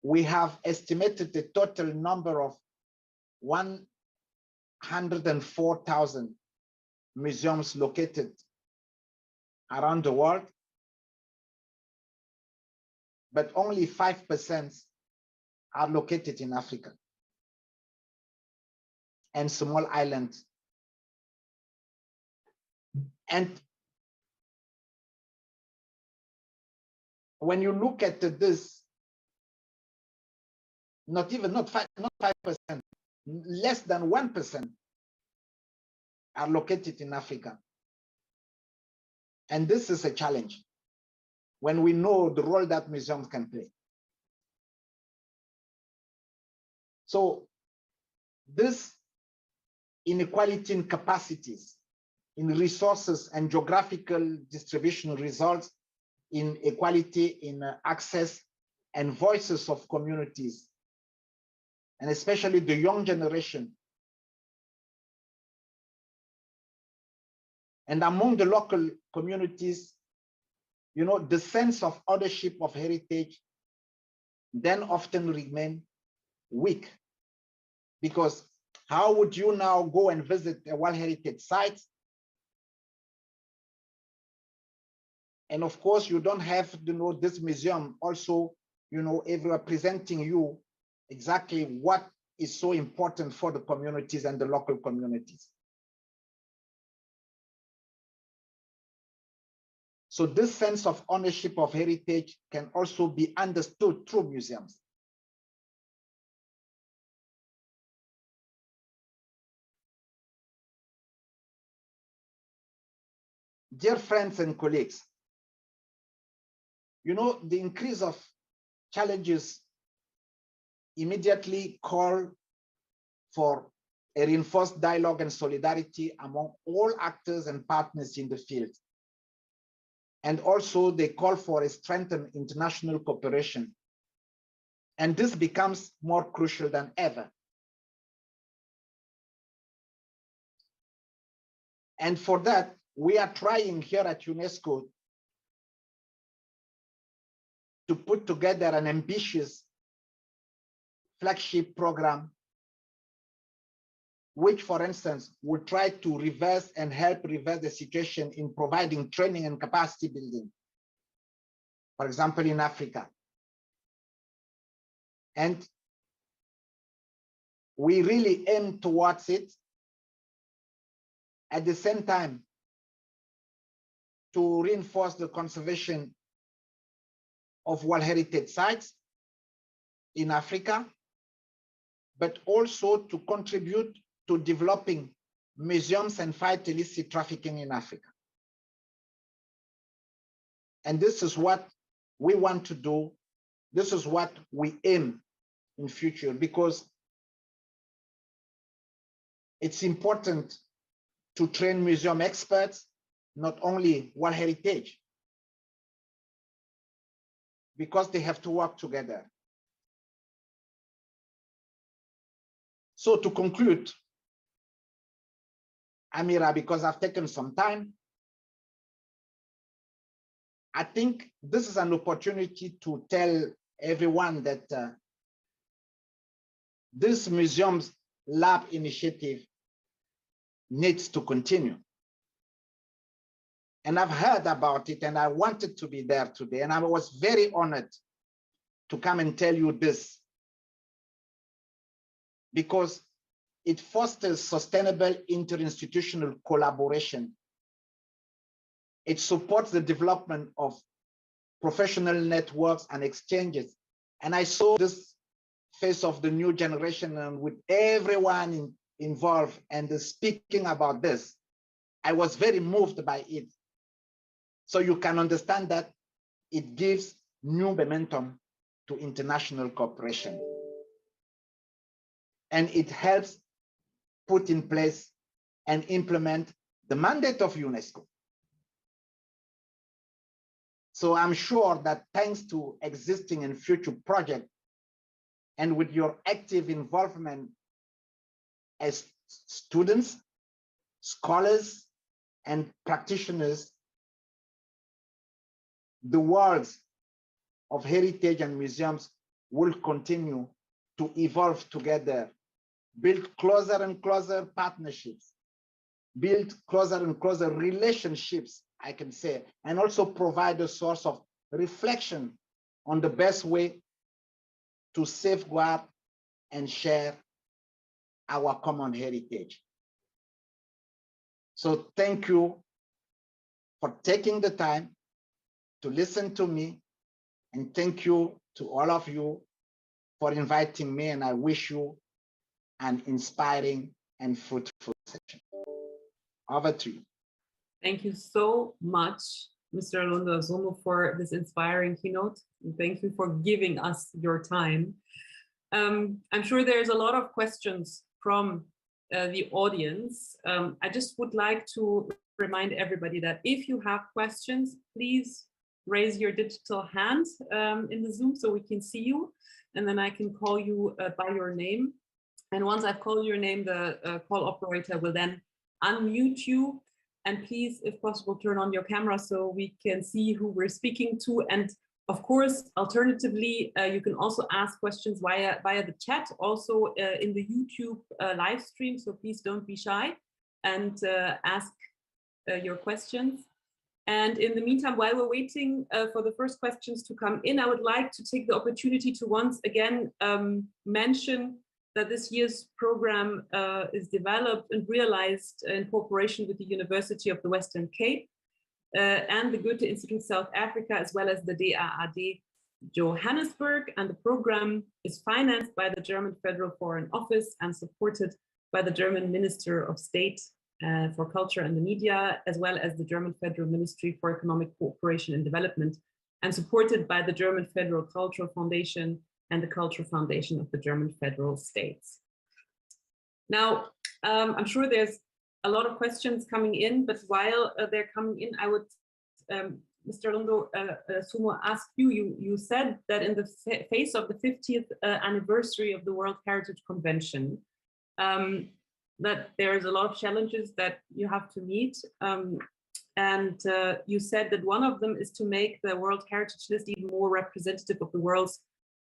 we have estimated the total number of 104,000 museums located around the world, but only 5% are located in Africa and small islands. And when you look at this, not 5%, less than 1% are located in Africa. And this is a challenge when we know the role that museums can play. So this inequality in capacities, in resources and geographical distribution results in equality in access and voices of communities, and especially the young generation. And among the local communities, you know, the sense of ownership of heritage then often remain weak, because How would you now go and visit a World Heritage site? And of course, you don't have to know this museum also, everywhere presenting you exactly what is so important for the communities and the local communities. So this sense of ownership of heritage can also be understood through museums. Dear friends and colleagues, the increase of challenges immediately call for a reinforced dialogue and solidarity among all actors and partners in the field. And also they call for a strengthened international cooperation. And this becomes more crucial than ever. And for that, we are trying here at UNESCO to put together an ambitious flagship program, which, for instance, will try to reverse and help reverse the situation in providing training and capacity building, for example, in Africa. And we really aim towards it. At the same time, to reinforce the conservation of World Heritage sites in Africa, but also to contribute to developing museums and fight illicit trafficking in Africa. And this is what we want to do. This is what we aim in future, because it's important to train museum experts, not only World Heritage, because they have to work together. So to conclude, Amira, because I've taken some time, I think this is an opportunity to tell everyone that this Museums Lab initiative needs to continue. And I've heard about it and I wanted to be there today. And I was very honored to come and tell you this, because it fosters sustainable interinstitutional collaboration. It supports the development of professional networks and exchanges. And I saw this face of the new generation and with everyone involved and speaking about this, I was very moved by it. So you can understand that it gives new momentum to international cooperation. And it helps put in place and implement the mandate of UNESCO. So I'm sure that thanks to existing and future projects, and with your active involvement as students, scholars, and practitioners, the worlds of heritage and museums will continue to evolve together, build closer and closer partnerships, build closer and closer relationships, I can say, and also provide a source of reflection on the best way to safeguard and share our common heritage. So thank you for taking the time to listen to me, and thank you to all of you for inviting me, and I wish you an inspiring and fruitful session. Over to you. Thank you so much, Mr. Alondo Azomo, for this inspiring keynote. And thank you for giving us your time. I'm sure there's a lot of questions from the audience. I just would like to remind everybody that if you have questions, please raise your digital hand in the Zoom so we can see you, and then I can call you by your name. And once I've called your name, the call operator will then unmute you. And please, if possible, turn on your camera so we can see who we're speaking to. And Of course, alternatively, you can also ask questions via the chat, also in the YouTube live stream. So please don't be shy and ask your questions. And in the meantime, while we're waiting for the first questions to come in, I would like to take the opportunity to once again mention that this year's program is developed and realized in cooperation with the University of the Western Cape and the Goethe-Institute South Africa, as well as the DAAD Johannesburg. And the program is financed by the German Federal Foreign Office and supported by the German Minister of State for Culture and the Media, as well as the German Federal Ministry for Economic Cooperation and Development, and supported by the German Federal Cultural Foundation and the Cultural Foundation of the German Federal States. Now, I'm sure there's a lot of questions coming in, but while they're coming in, I would, Mr. Lundo Sumo, ask you, you said that in the face of the 50th anniversary of the World Heritage Convention, that there's a lot of challenges that you have to meet. And you said that one of them is to make the World Heritage List even more representative of the world's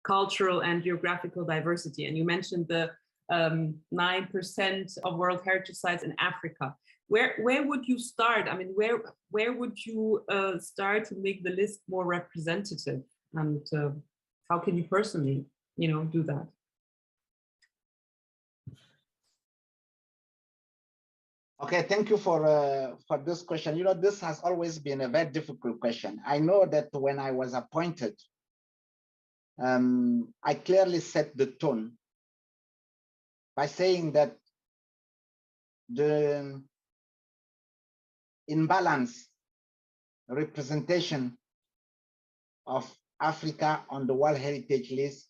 cultural and geographical diversity. And you mentioned the 9% of World Heritage Sites in Africa. Where would you start? I mean, where would you start to make the list more representative? And how can you personally, do that? Okay, thank you for this question. This has always been a very difficult question. I know that when I was appointed, I clearly set the tone by saying that the imbalance representation of Africa on the World Heritage List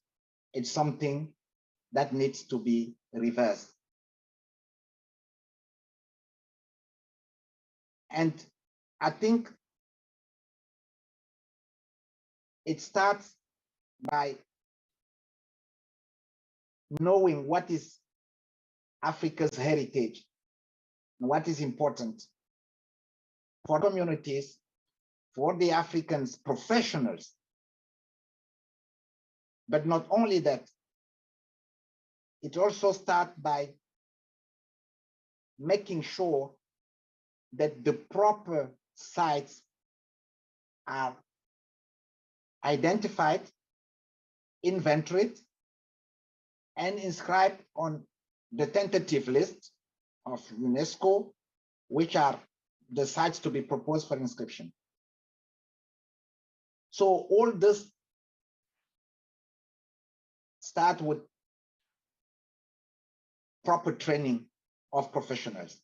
is something that needs to be reversed. And I think it starts by knowing what is Africa's heritage and what is important for communities, for the Africans, professionals. But not only that, it also starts by making sure that the proper sites are identified, inventoried, and inscribed on the tentative list of UNESCO, which are the sites to be proposed for inscription. So all this start with proper training of professionals.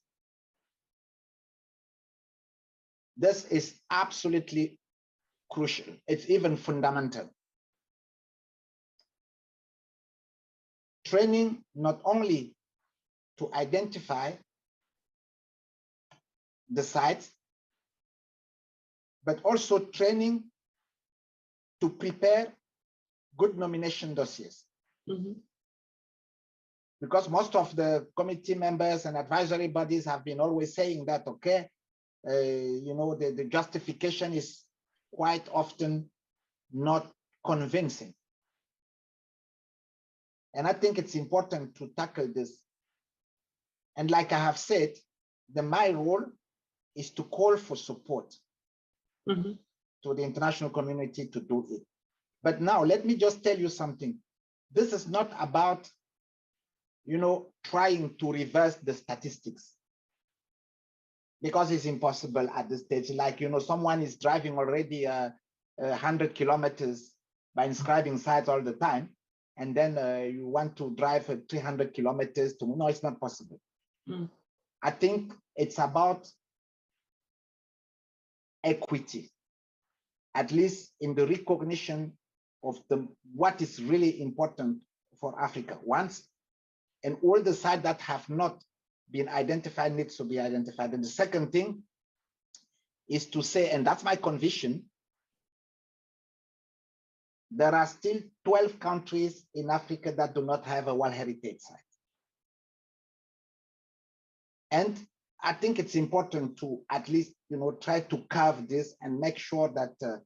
This is absolutely crucial. It's even fundamental. Training not only to identify the sites, but also training to prepare good nomination dossiers. Mm-hmm. Because most of the committee members and advisory bodies have been always saying that, okay, the justification is quite often not convincing. And I think it's important to tackle this. And like I have said, my role is to call for support to the international community to do it. But now let me just tell you something. This is not about, trying to reverse the statistics, because it's impossible at this stage. Like, someone is driving already 100 kilometers by inscribing sites all the time, and then you want to drive 300 kilometers to, no, it's not possible. Mm. I think it's about equity, at least in the recognition of what is really important for Africa. Once, and all the sites that have not been identified needs to be identified. And the second thing is to say, and that's my conviction, there are still 12 countries in Africa that do not have a World Heritage Site. And I think it's important to at least, try to carve this and make sure that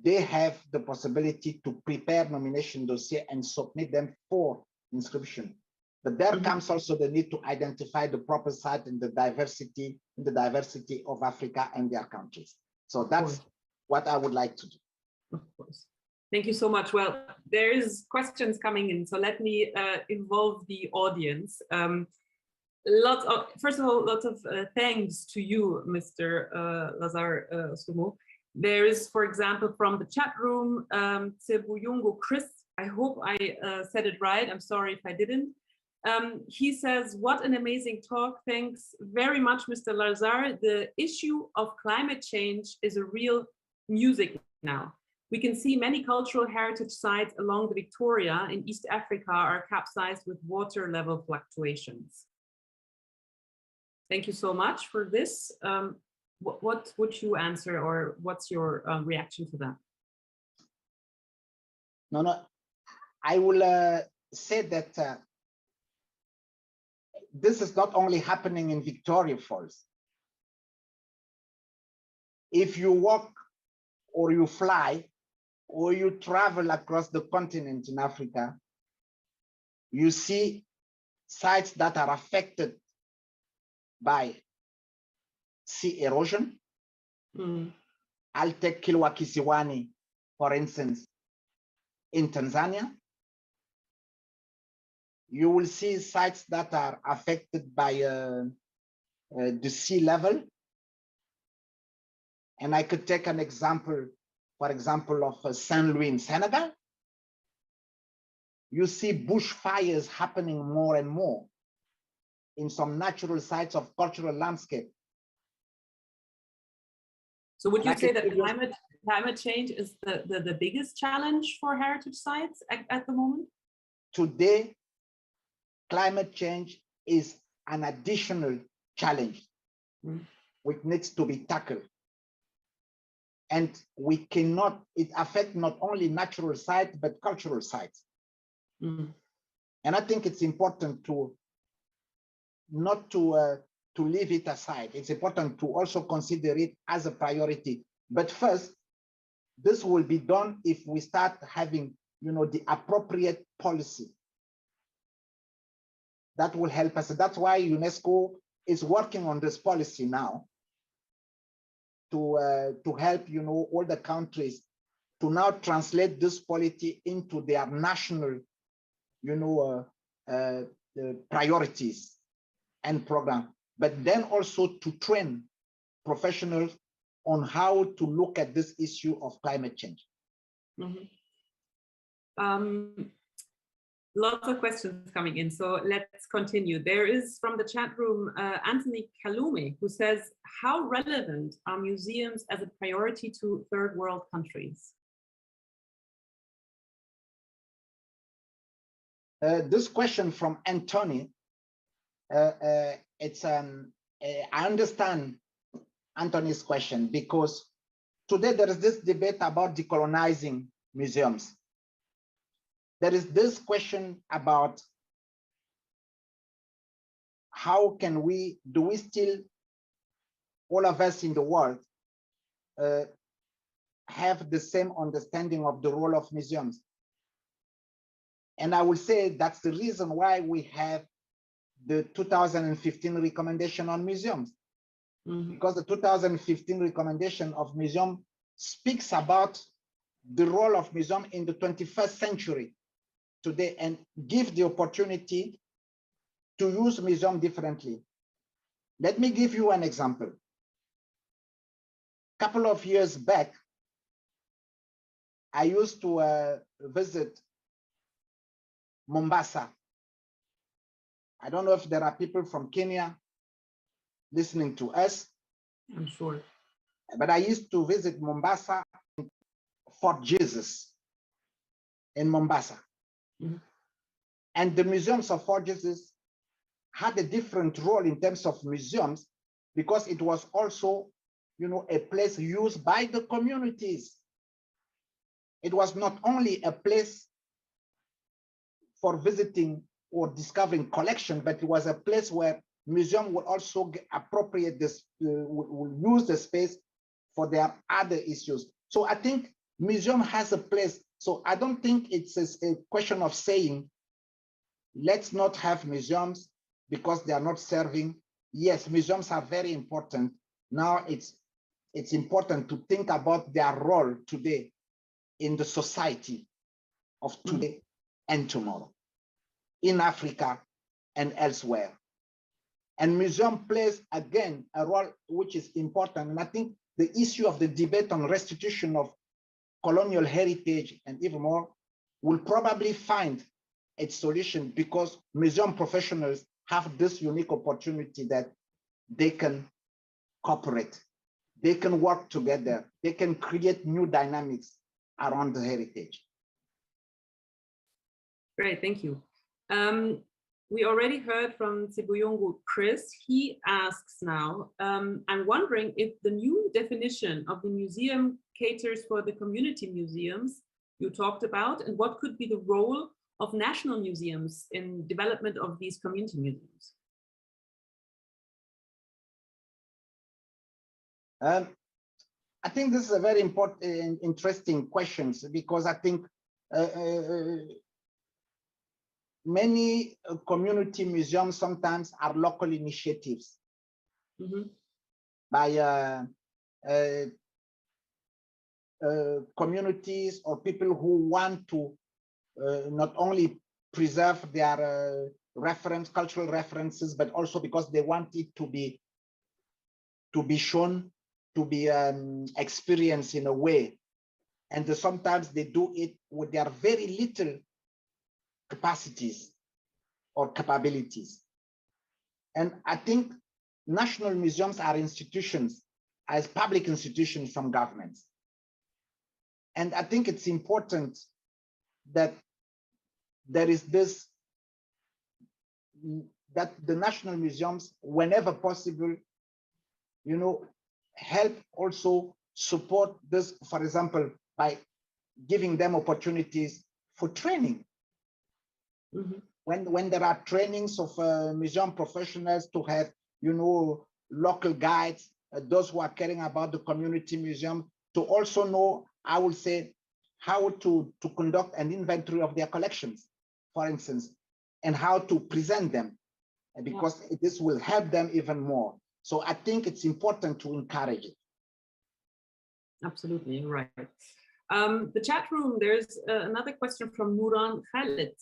they have the possibility to prepare nomination dossier and submit them for inscription. But there comes also the need to identify the proper site in the diversity of Africa and their countries. So that's what I would like to do. Of course. Thank you so much. Well, there is questions coming in, so let me involve the audience. First of all, lots of thanks to you, Mr. Lazar Sumo. There is, for example, from the chat room, Tsebuyungo Chris, I hope I said it right, I'm sorry if I didn't. He says, what an amazing talk. Thanks very much, Mr. Lazar. The issue of climate change is a real music now. We can see many cultural heritage sites along the Victoria in East Africa are capsized with water level fluctuations. Thank you so much for this. What would you answer, or what's your reaction to that? No, I will say that this is not only happening in Victoria Falls. If you walk or you fly or you travel across the continent in Africa, you see sites that are affected by sea erosion. I'll take Kilwa Kisiwani, for instance, in Tanzania. You will see sites that are affected by the sea level. And I could take an example, for example, of Saint Louis in Senegal. You see bushfires happening more and more in some natural sites of cultural landscape. So would you say that climate change is the biggest challenge for heritage sites at the moment? Today, climate change is an additional challenge which needs to be tackled. And we cannot, it affects not only natural sites, but cultural sites. And I think it's important to not to leave it aside. It's important to also consider it as a priority. But first, this will be done if we start having, the appropriate policy. That will help us. That's why UNESCO is working on this policy now to help, all the countries to now translate this policy into their national, priorities and program, but then also to train professionals on how to look at this issue of climate change. Lots of questions coming in, so let's continue. There is from the chat room, Anthony Kalume, who says, how relevant are museums as a priority to third world countries? This question from Anthony, I understand Anthony's question, because today there is this debate about decolonizing museums. There is this question about how can do we still, all of us in the world, have the same understanding of the role of museums? And I will say that's the reason why we have the 2015 recommendation on museums. Because the 2015 recommendation of museum speaks about the role of museum in the 21st century today and give the opportunity to use museum differently. Let me give you an example. A couple of years back, I used to visit Mombasa. I don't know if there are people from Kenya listening to us. I'm sure. But I used to visit Mombasa, Fort Jesus in Mombasa. And the museums of Fort Jesus had a different role in terms of museums because it was also, a place used by the communities. It was not only a place for visiting or discovering collection, but it was a place where museum would also appropriate this, will use the space for their other issues. So I think museum has a place. So I don't think it's a question of saying, let's not have museums because they are not serving. Yes, museums are very important. Now it's important to think about their role today in the society of today and tomorrow, in Africa and elsewhere. And museum plays, again, a role which is important. And I think the issue of the debate on restitution of colonial heritage and even more will probably find its solution, because museum professionals have this unique opportunity that they can cooperate, they can work together, they can create new dynamics around the heritage. Great, thank you. We already heard from Sibuyungu Chris. He asks now, I'm wondering if the new definition of the museum caters for the community museums you talked about, and what could be the role of national museums in development of these community museums? I think this is a very important, interesting question, because I think many community museums sometimes are local initiatives by communities or people who want to not only preserve their cultural references, but also because they want it to be shown, to be experienced in a way. And sometimes they do it with their very little capacities or capabilities. And I think national museums are institutions, as public institutions from governments. And I think it's important that there is this, that the national museums, whenever possible, you know, help also support this, for example, by giving them opportunities for training. When there are trainings of museum professionals to have, you know, local guides, those who are caring about the community museum, to also know, I would say, how to conduct an inventory of their collections, for instance, and how to present them, because this will help them even more. So I think it's important to encourage it. Absolutely, right. The chat room, there's another question from Nuran Khalid.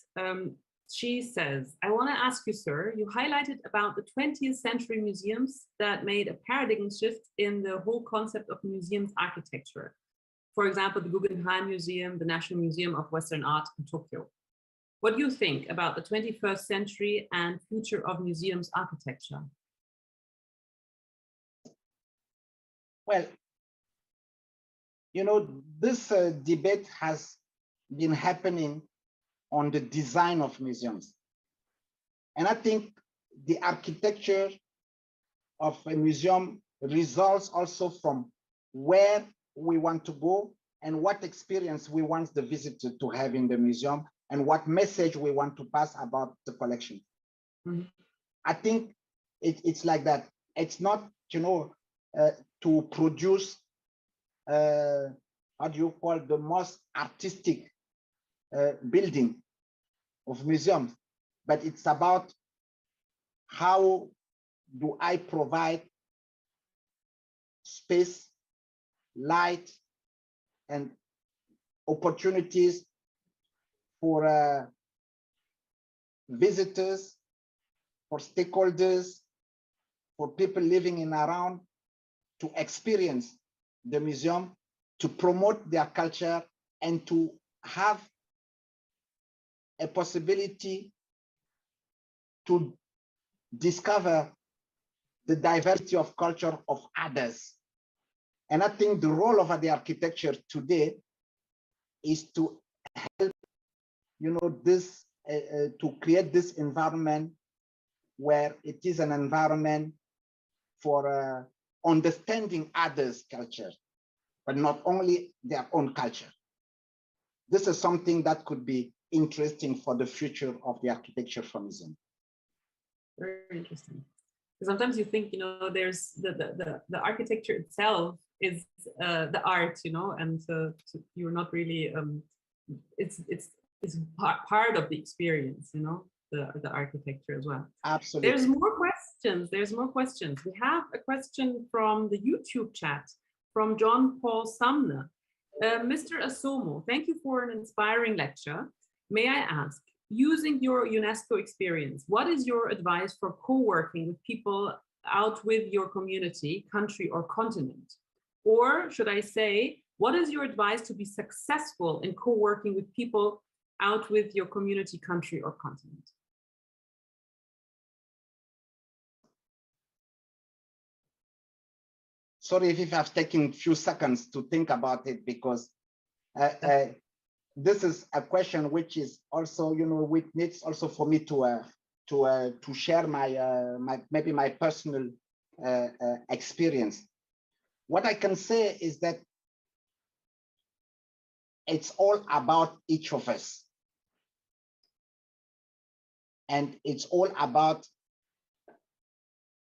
She says, I want to ask you, sir, you highlighted about the 20th century museums that made a paradigm shift in the whole concept of museums architecture. For example, the Guggenheim Museum, the National Museum of Western Art in Tokyo. What do you think about the 21st century and future of museums architecture? Well, you know, this debate has been happening on the design of museums. And I think the architecture of a museum results also from where we want to go and what experience we want the visitor to have in the museum and what message we want to pass about the collection. I think it's like that. It's not, you know, to produce, how do you call, the most artistic building of museums, but it's about how do I provide space, light, and opportunities for visitors, for stakeholders, for people living in around to experience the museum, to promote their culture, and to have a possibility to discover the diversity of culture of others. And I think the role of the architecture today is to help, you know, this, to create this environment where it is an environment for understanding others' culture, but not only their own culture. This is something that could be interesting for the future of the architecture for museum. Very interesting. Sometimes you think, you know, there's the architecture itself is the art, you know, and you're not really, it's part of the experience, you know, the architecture as well. Absolutely. There's more questions. We have a question from the YouTube chat from John Paul Sumner. Mr. Asomo, thank you for an inspiring lecture. May I ask, using your UNESCO experience, what is your advice for co-working with people out with your community, country, or continent? Or should I say, what is your advice to be successful in co-working with people out with your community, country, or continent? Sorry if I've taken a few seconds to think about it, because this is a question which is also, you know, which needs also for me to share maybe my personal experience. What I can say is that it's all about each of us. And it's all about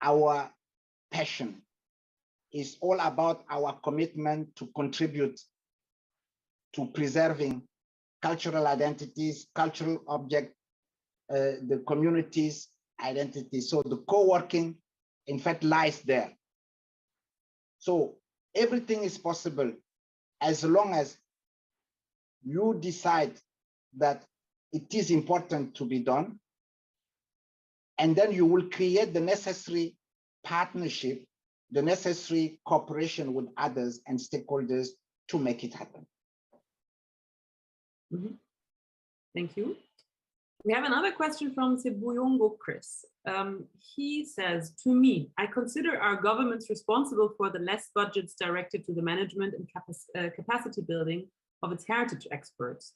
our passion. It's all about our commitment to contribute to preserving cultural identities, cultural objects, the community's identity. So the co-working, in fact, lies there. So everything is possible as long as you decide that it is important to be done, and then you will create the necessary partnership, the necessary cooperation with others and stakeholders to make it happen. Mm-hmm. Thank you. We have another question from Sebuyongo Chris. He says, to me, I consider our governments responsible for the less budgets directed to the management and capacity building of its heritage experts.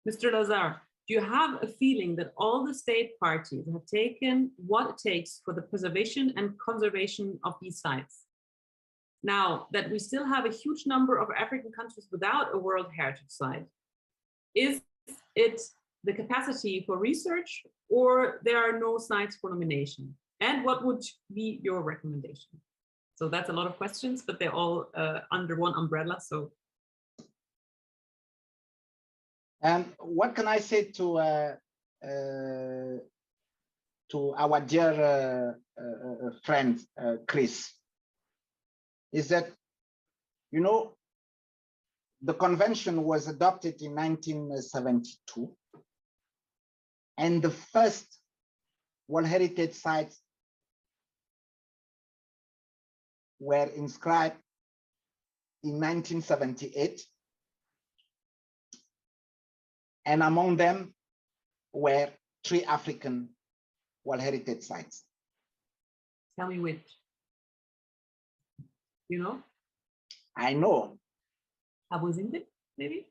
Mr. Lazar, do you have a feeling that all the state parties have taken what it takes for the preservation and conservation of these sites? Now that we still have a huge number of African countries without a World Heritage Site, is it the capacity for research, or there are no sites for nomination? And what would be your recommendation? So that's a lot of questions, but they're all under one umbrella. So, what can I say to our dear friend Chris? Is that, you know, the convention was adopted in 1972, and the first World Heritage Sites were inscribed in 1978, and among them were 3 African World Heritage Sites. Tell me which. You know? I know. Abu Simbel, maybe?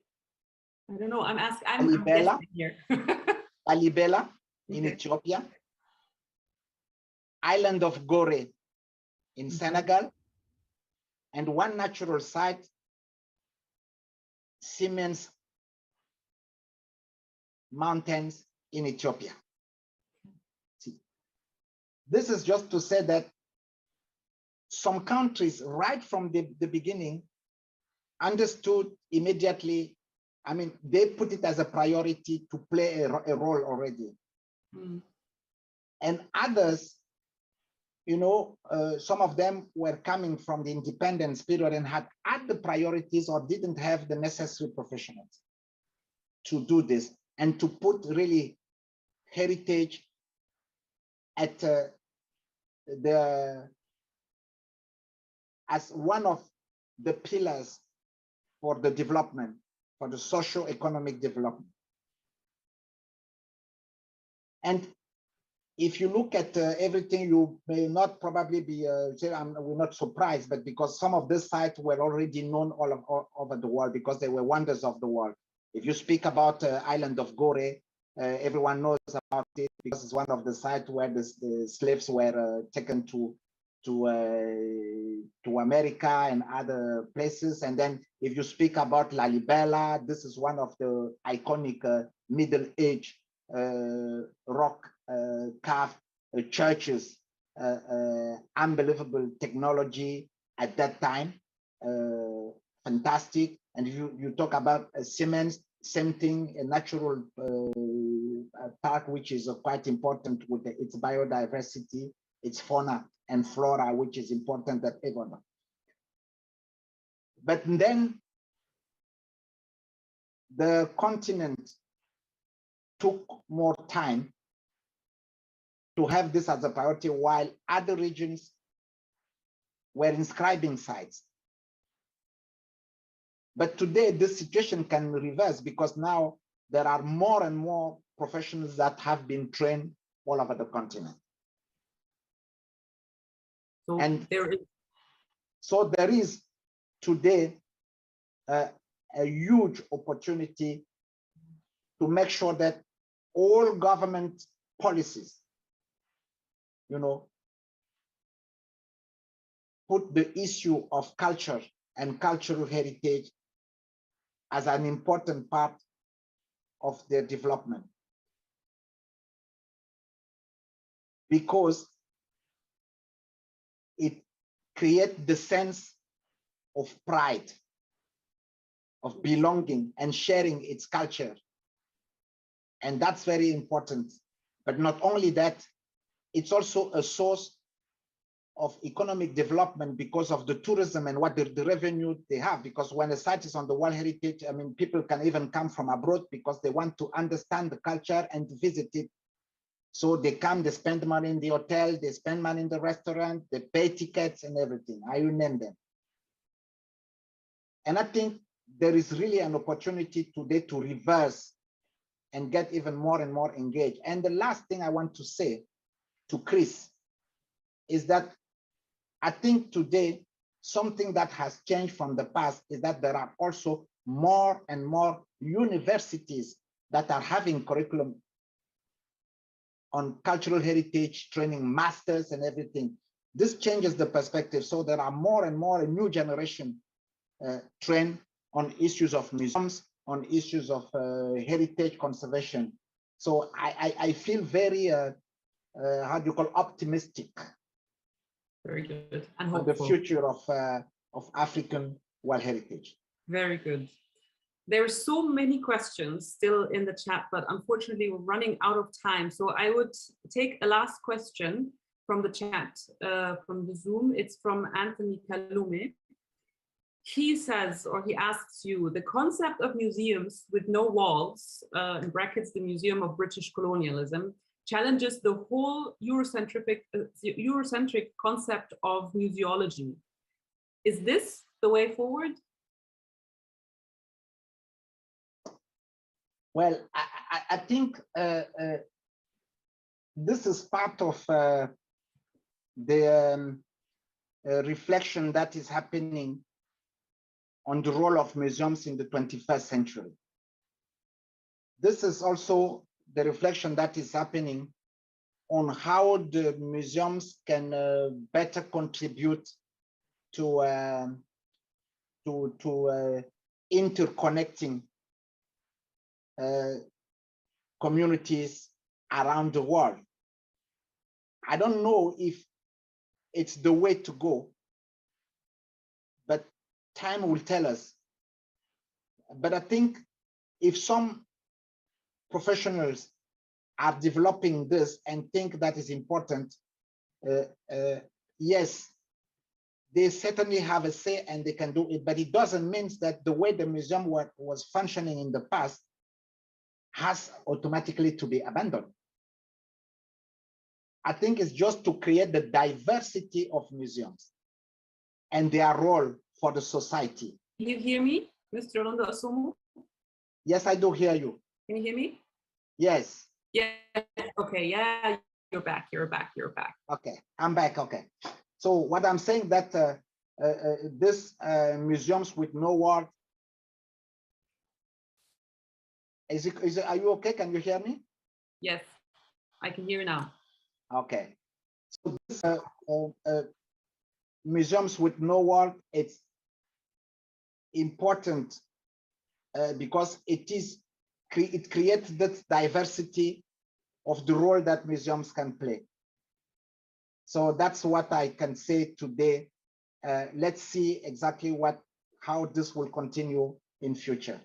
I don't know. I'm asking. I'm guessing here. Lalibela in Ethiopia, island of Gore in Senegal, and one natural site, Siemens Mountains in Ethiopia. See, this is just to say that some countries, right from the beginning, understood immediately. I mean, they put it as a priority to play a role already. Mm. And others, you know, some of them were coming from the independence period and had other priorities or didn't have the necessary professionals to do this and to put really heritage at as one of the pillars for the development, for the socio-economic development. And if you look at everything, you may not probably be, we're not surprised, but because some of these sites were already known all over the world because they were wonders of the world. If you speak about island of Gore, everyone knows about it because it's one of the sites where the slaves were taken to America and other places. And then if you speak about Lalibela, this is one of the iconic Middle Age rock carved churches, unbelievable technology at that time. fantastic. And you talk about cement, same thing, a natural park, which is quite important with its biodiversity, its fauna and flora, which is important at Egon. But then the continent took more time to have this as a priority, while other regions were inscribing sites. But today, this situation can reverse because now there are more and more professionals that have been trained all over the continent. So and there is today a huge opportunity to make sure that all government policies, put the issue of culture and cultural heritage as an important part of their development. Because it creates the sense of pride, of belonging and sharing its culture. And that's very important. But not only that, it's also a source of economic development because of the tourism and what the revenue they have. Because when a site is on the World Heritage, I mean, people can even come from abroad because they want to understand the culture and visit it. So they come, they spend money in the hotel, they spend money in the restaurant, they pay tickets and everything. I will name them. And I think there is really an opportunity today to reverse and get even more and more engaged. And the last thing I want to say to Chris is that I think today, something that has changed from the past is that there are also more and more universities that are having curriculum on cultural heritage, training masters and everything. This changes the perspective. So there are more and more a new generation trained on issues of museums, on issues of heritage conservation. So I feel very, how do you call, optimistic. Very good. And on the future of African World Heritage. Very good. There are so many questions still in the chat, but unfortunately we're running out of time. So I would take a last question from the chat, from the Zoom. It's from Anthony Kalume. He says, or he asks you, the concept of museums with no walls, in brackets, the Museum of British Colonialism, challenges the whole Eurocentric concept of museology. Is this the way forward? Well, I think this is part of the reflection that is happening on the role of museums in the 21st century. This is also the reflection that is happening on how the museums can better contribute to interconnecting communities around the world. I don't know if it's the way to go, but time will tell us. But I think if some professionals are developing this and think that is important, yes, they certainly have a say and they can do it, but it doesn't mean that the way the museum was functioning in the past has automatically to be abandoned. I think it's just to create the diversity of museums and their role for the society. Can you hear me, Mr. Rolando Asumu? Yes, I do hear you. Can you hear me? Yes. Yeah, okay, yeah, you're back. Okay, I'm back, okay. So what I'm saying that this museums with no wall, are you okay? Can you hear me? Yes, I can hear you now. Okay. So this museums with no wall, it's important because it creates that diversity of the role that museums can play. So that's what I can say today let's see exactly how this will continue in future.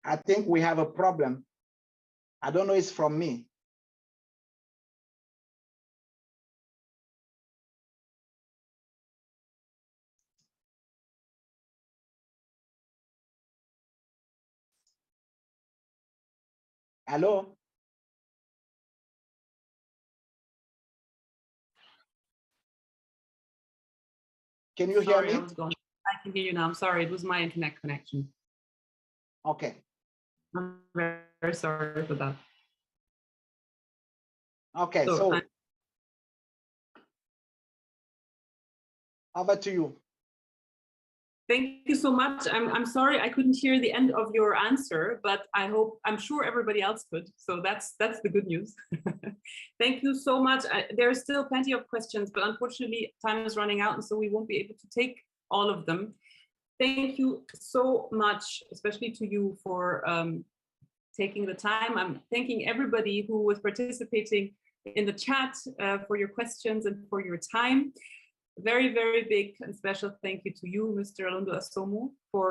I think we have a problem. I don't know, it's from me. Hello? Can you hear me? I was gone. I can hear you now. I'm sorry, it was my internet connection. Okay. I'm very sorry for that. Okay, so over to you. Thank you so much. I'm sorry I couldn't hear the end of your answer, but I'm sure everybody else could. So that's the good news. Thank you so much. There are still plenty of questions, but unfortunately time is running out, and so we won't be able to take all of them. Thank you so much, especially to you for taking the time. I'm thanking everybody who was participating in the chat for your questions and for your time. Very, very big and special thank you to you, Mr. Alundu Asomu, for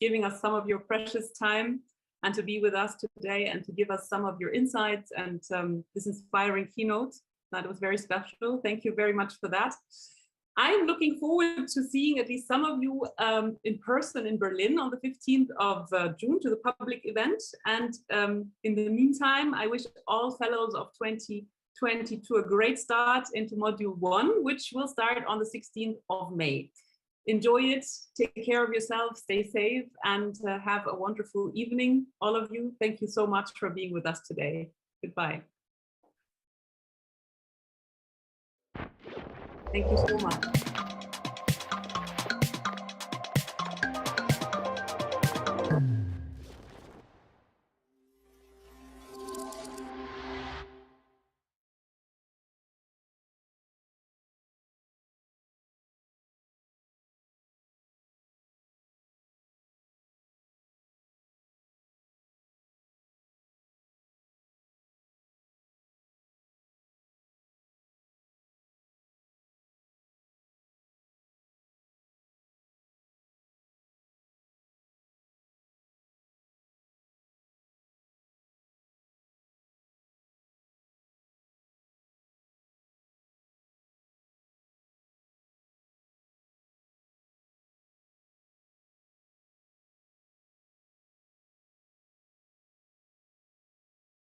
giving us some of your precious time and to be with us today and to give us some of your insights and this inspiring keynote. That was very special. Thank you very much for that. I'm looking forward to seeing at least some of you in person in Berlin on the 15th of June to the public event. And in the meantime, I wish all fellows of 2022 a great start into module 1, which will start on the 16th of May. Enjoy it, take care of yourself, stay safe, and have a wonderful evening, all of you. Thank you so much for being with us today. Goodbye. Thank you so much.